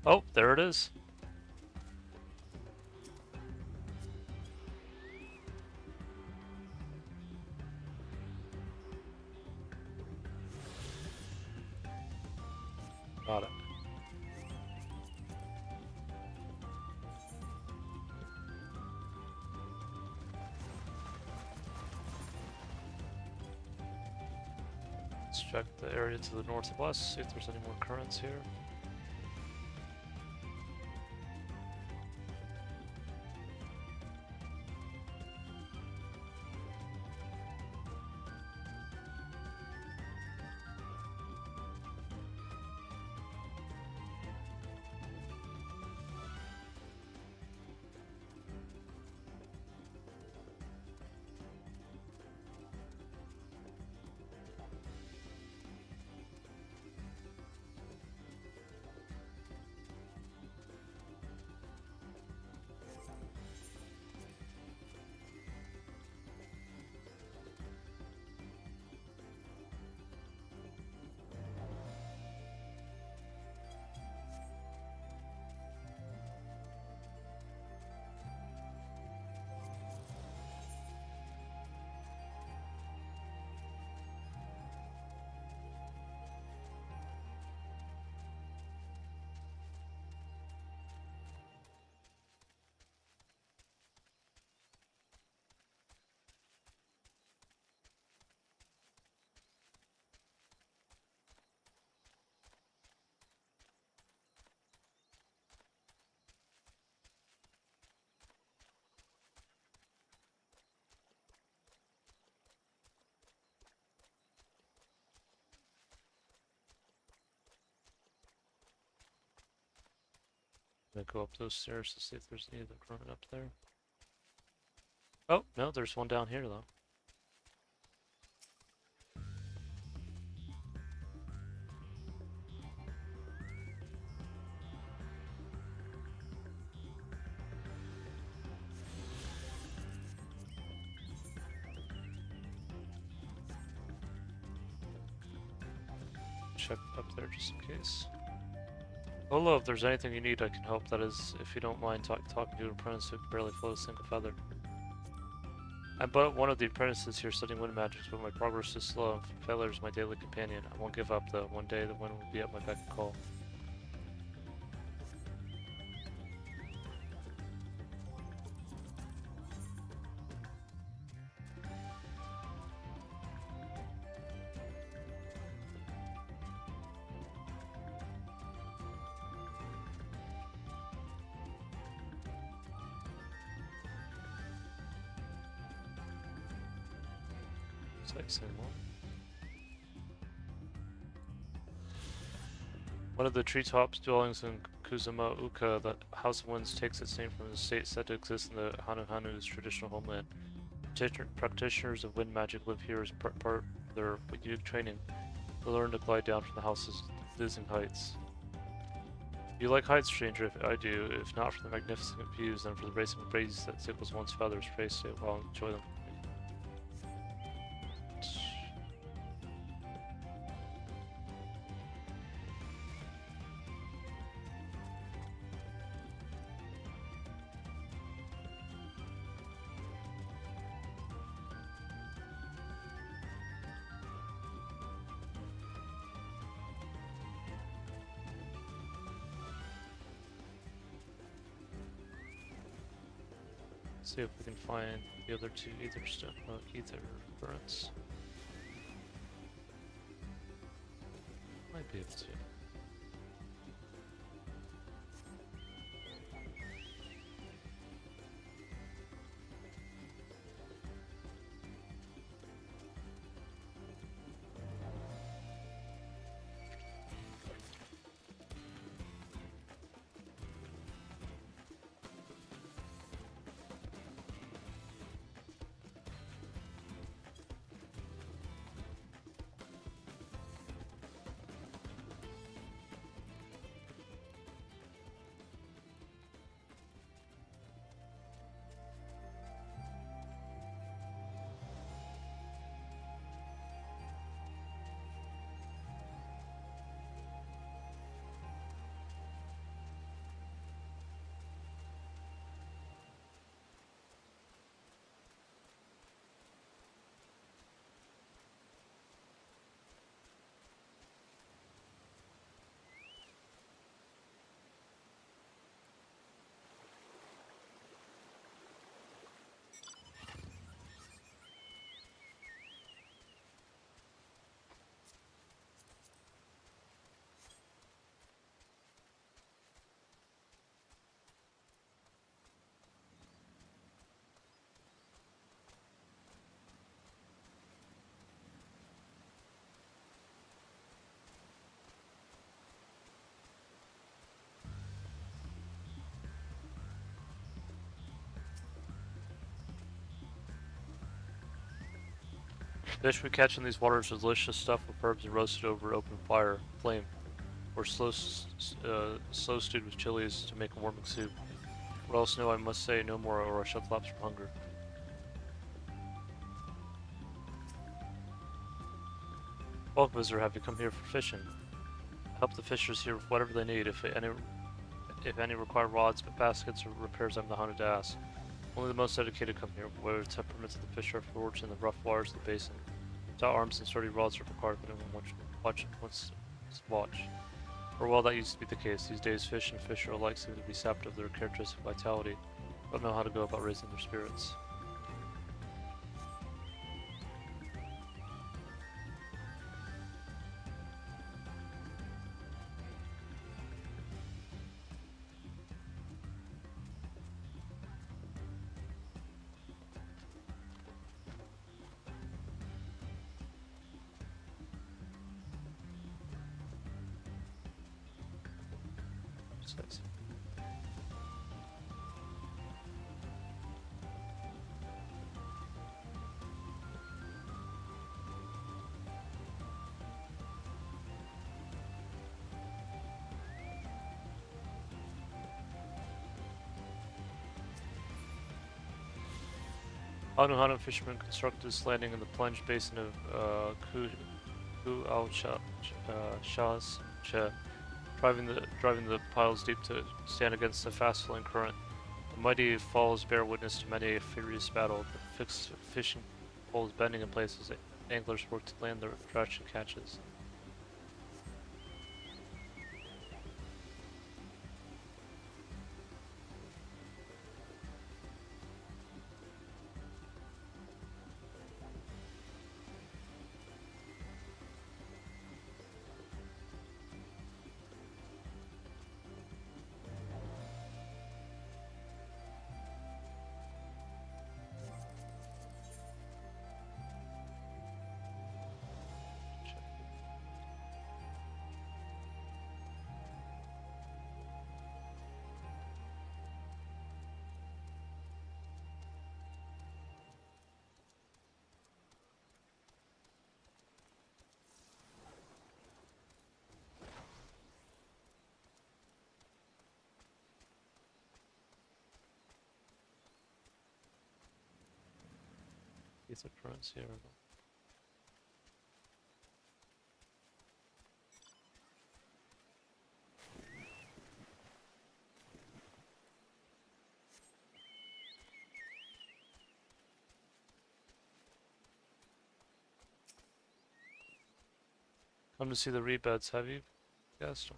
Oh, there it is. Got it. Let's check the area to the northwest, see if there's any more currents here. I'm gonna go up those stairs to see if there's any other current up there. Oh, no, there's one down here though. Check up there just in case. Hello, if there's anything you need, I can help. That is, if you don't mind talking to an apprentice who can barely float a single feather. I'm but one of the apprentices here studying wind magics, but my progress is slow and failure is my daily companion. I won't give up though. One day the wind will be at my beck and call. One of the treetops dwellings in Koazama'uka, the House of Winds, takes its name from an estate said to exist in the Hanuhanu's traditional homeland. Practitioners of wind magic live here as part of their unique training. They learn to glide down from the house's dizzying heights. You like heights, stranger? If I do. If not for the magnificent views, then for the racing breeze that tickles one's feathers. Pray stay while and enjoy them. See if we can find the other two ether currents. Might be able to. Fish we catch in these waters are delicious stuff with herbs and roasted over open flame, or slow stewed with chilies to make a warming soup. What else no, I must say no more, or I shall collapse from hunger. Welcome, visitor. Have you come here for fishing? Help the fishers here with whatever they need. If any require rods, baskets, or repairs, I'm the hunted to ask. Only the most dedicated come here, where the temperaments of the fish are forged in the rough waters of the basin. Stout arms and sturdy rods are required, but everyone wants watch. For a while that used to be the case. These days fish and fisher alike seem to be sapped of their characteristic vitality, but don't know how to go about raising their spirits. Nice. Hanu fishermen constructed this landing in the plunge basin of Ku'aucha, driving the piles deep to stand against the fast-flowing current. The mighty falls bear witness to many a furious battle, the fixed fishing poles bending in places. Anglers work to land their traction catches. Ether currents here. Come to see the reed beds, have you guessed?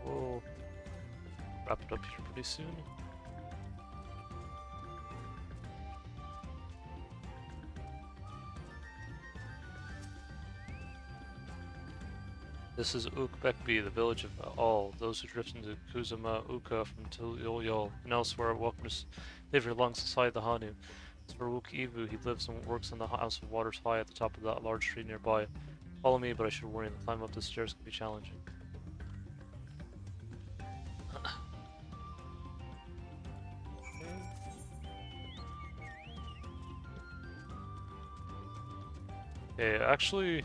We'll wrap it up here pretty soon. This is Ukbekbi, the village of all. Those who drift into Koazama'uka from Tulyol and elsewhere are welcome to live here alongside the Hanu. As for Ivu, he lives and works in the House of Waters High at the top of that large tree nearby. Follow me, but I should warn you, the climb up the stairs can be challenging. Okay, actually,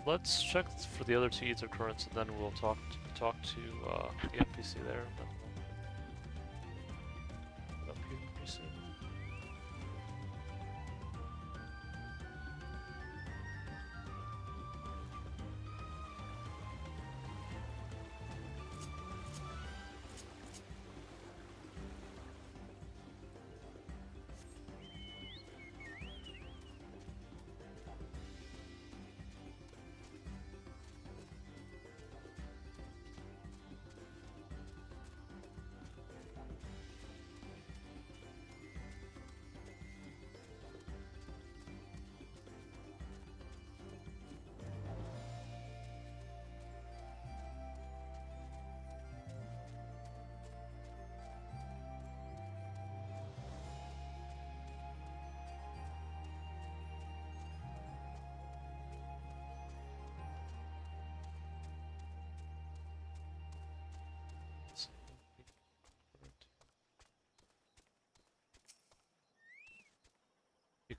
let's check for the other two ether currents, and then we'll talk to the NPC there. And then we'll up here pretty soon.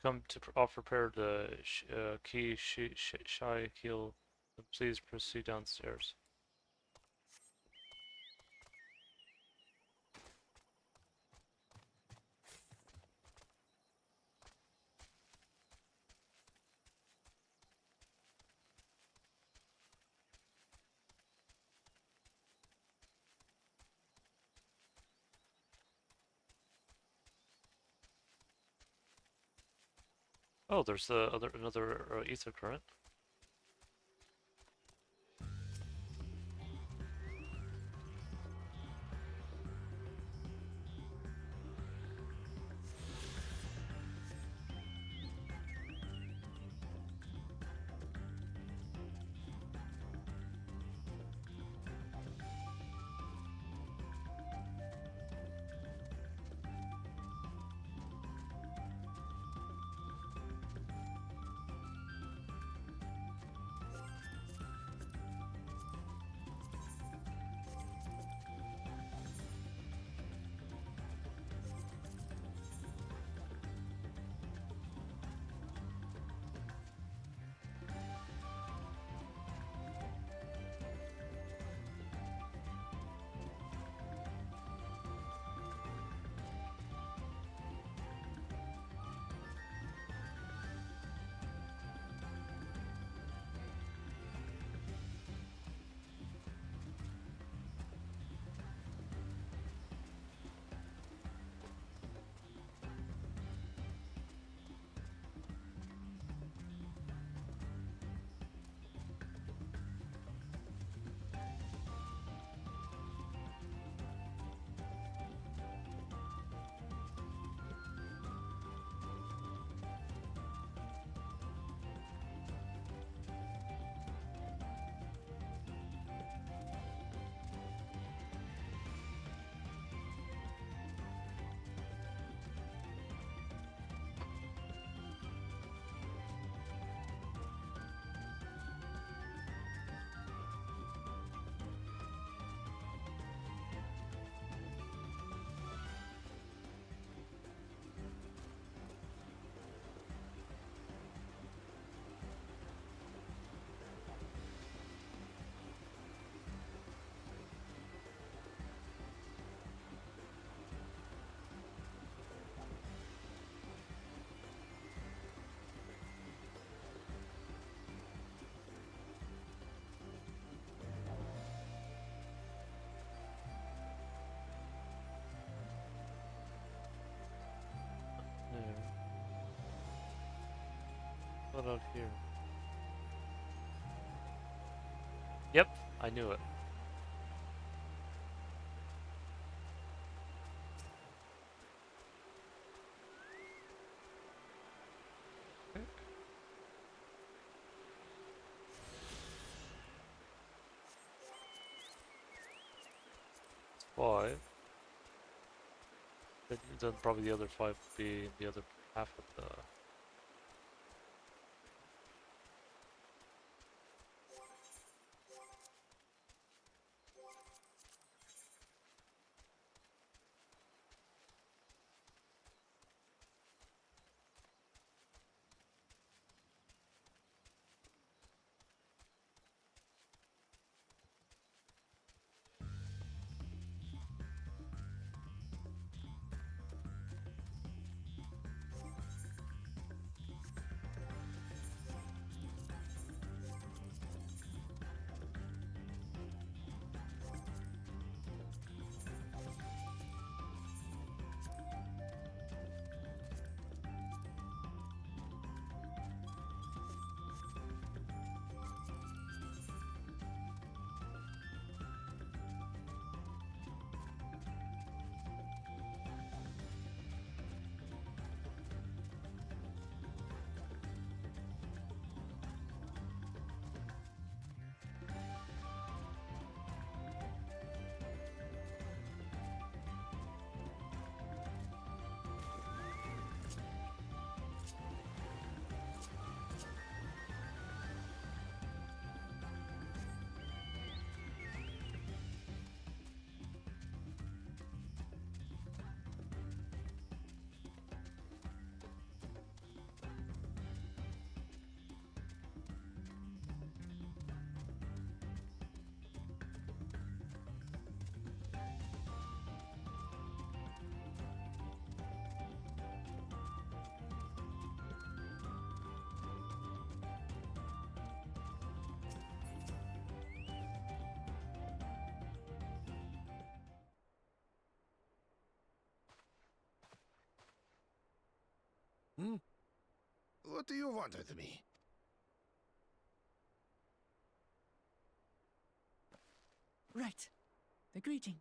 come to prepare the key shy heel. Please proceed downstairs. Oh, there's another ether current. What out here? Yep, I knew it. Five. Then probably the other five would be the other half of the. Hmm? What do you want with me? Right. The greeting.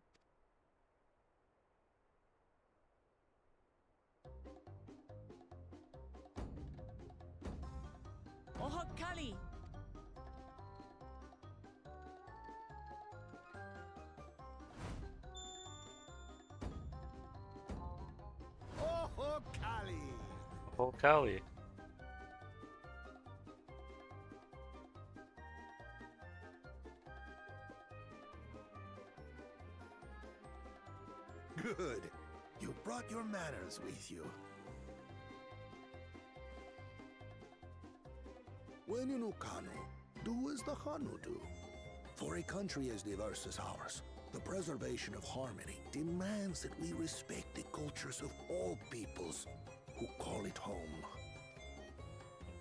Oho Kali! Oh, Kali! Oh, Cali. Good. You brought your manners with you. When in Ukanu, do as the Hanu do. For a country as diverse as ours, the preservation of harmony demands that we respect the cultures of all peoples who call it home.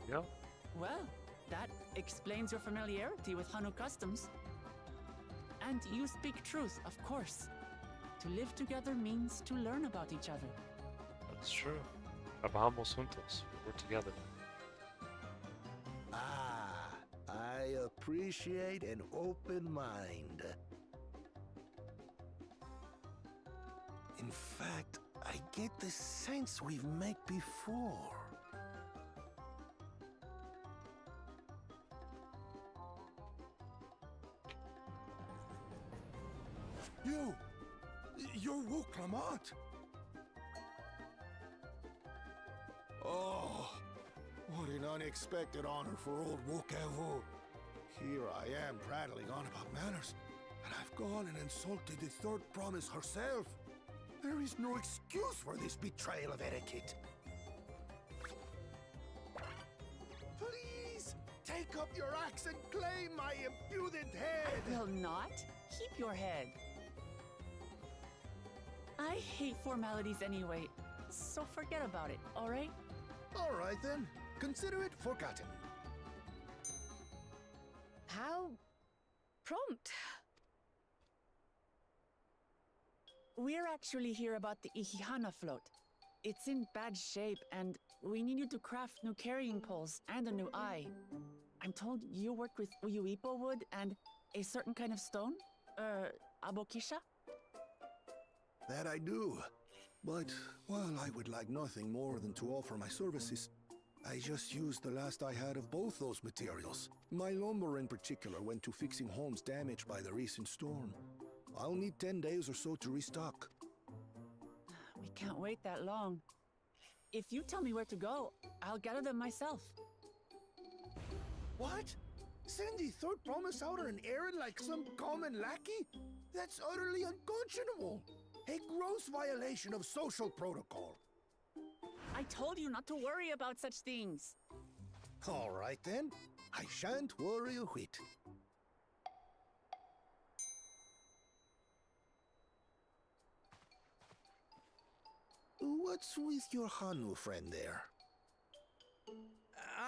Yeah. Well, that explains your familiarity with Hanu customs. And you speak truth, of course. To live together means to learn about each other. That's true. Trabajamos juntos. We're together. Ah, I appreciate an open mind. In fact, I get the sense we've met before. You're Wuklamat. Oh, what an unexpected honor for old Wukavu. Here I am prattling on about manners, and I've gone and insulted the third promise herself. There is no excuse for this betrayal of etiquette. Please, take up your axe and claim my impudent head. I will not. Keep your head. I hate formalities anyway, so forget about it, all right? All right then, consider it forgotten. How prompt. We're actually here about the Ihihana float. It's in bad shape, and we need you to craft new carrying poles and a new eye. I'm told you work with Uyuipo wood and a certain kind of stone? Abokisha? That I do. But while I would like nothing more than to offer my services, I just used the last I had of both those materials. My lumber in particular went to fixing homes damaged by the recent storm. I'll need 10 days or so to restock. We can't wait that long. If you tell me where to go, I'll gather them myself. What? Send the third promise out on an errand like some common lackey? That's utterly unconscionable. A gross violation of social protocol. I told you not to worry about such things. All right then. I shan't worry a whit. What's with your Hanu friend there?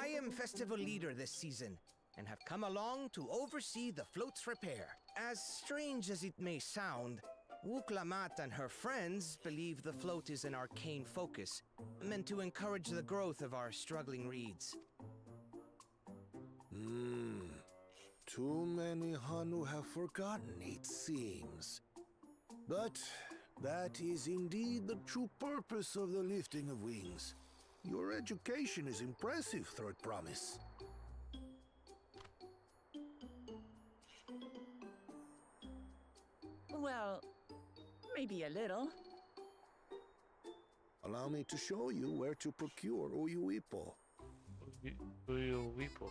I am festival leader this season, and have come along to oversee the float's repair. As strange as it may sound, Wuklamat and her friends believe the float is an arcane focus, meant to encourage the growth of our struggling reeds. Too many Hanu have forgotten, it seems. But that is indeed the true purpose of the lifting of wings. Your education is impressive, Third Promise. Well, maybe a little. Allow me to show you where to procure Uyuipo. Uyuipo.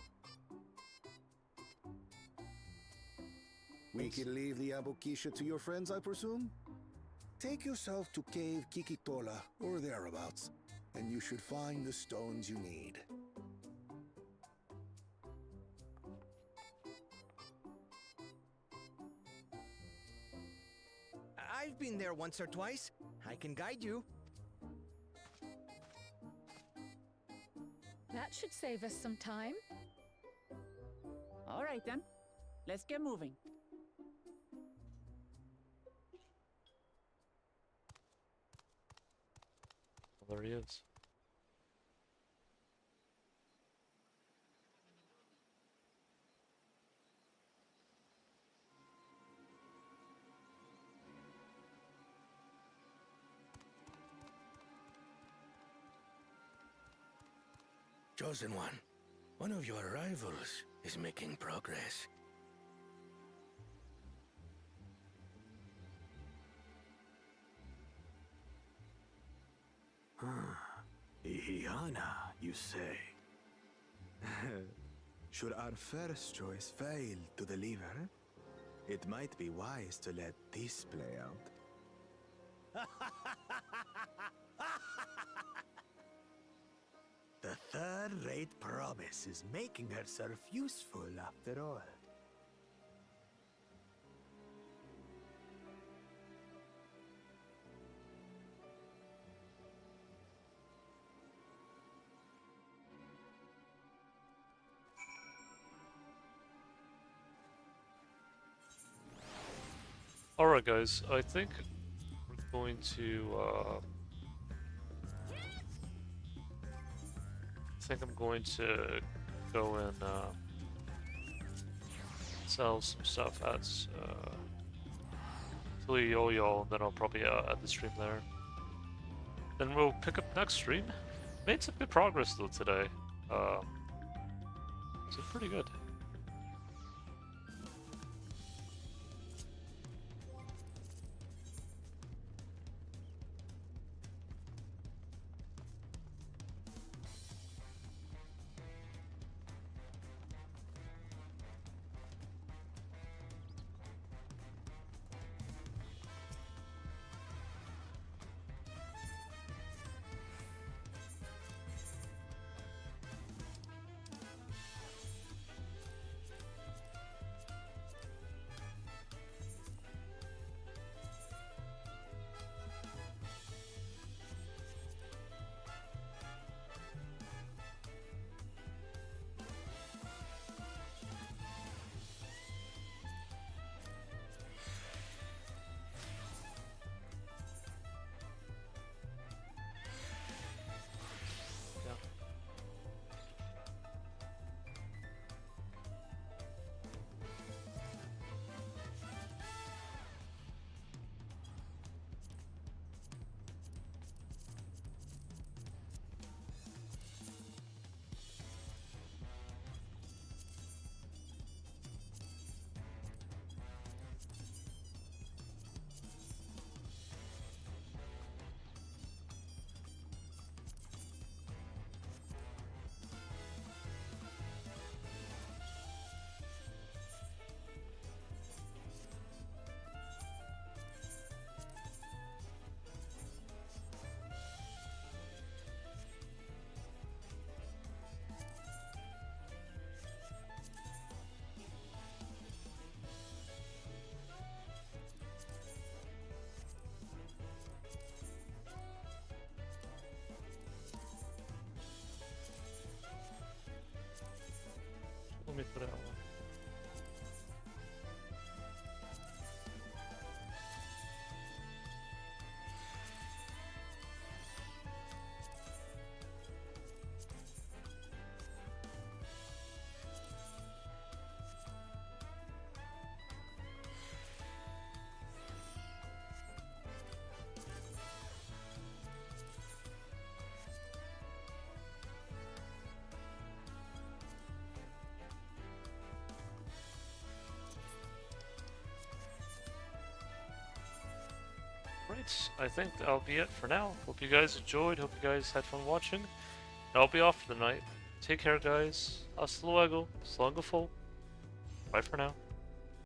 We can leave the Abokisha to your friends, I presume? Take yourself to Cave Kikitola, or thereabouts, and you should find the stones you need. I've been there once or twice. I can guide you. That should save us some time. All right then, let's get moving. Well, there he is. Chosen one of your rivals is making progress. Ihihana, you say? Should our first choice fail to deliver, it might be wise to let this play out. The third-rate promise is making herself useful after all. Alright guys, I think we're going to I think I'm going to go and sell some stuff at Yo, and then I'll probably add the stream there. Then we'll pick up next stream. Made some good progress though today. So pretty good. Let me put out one. Right, I think that'll be it for now. Hope you guys enjoyed, hope you guys had fun watching. And I'll be off for the night. Take care guys. Hasta luego. Slungaful. Bye for now.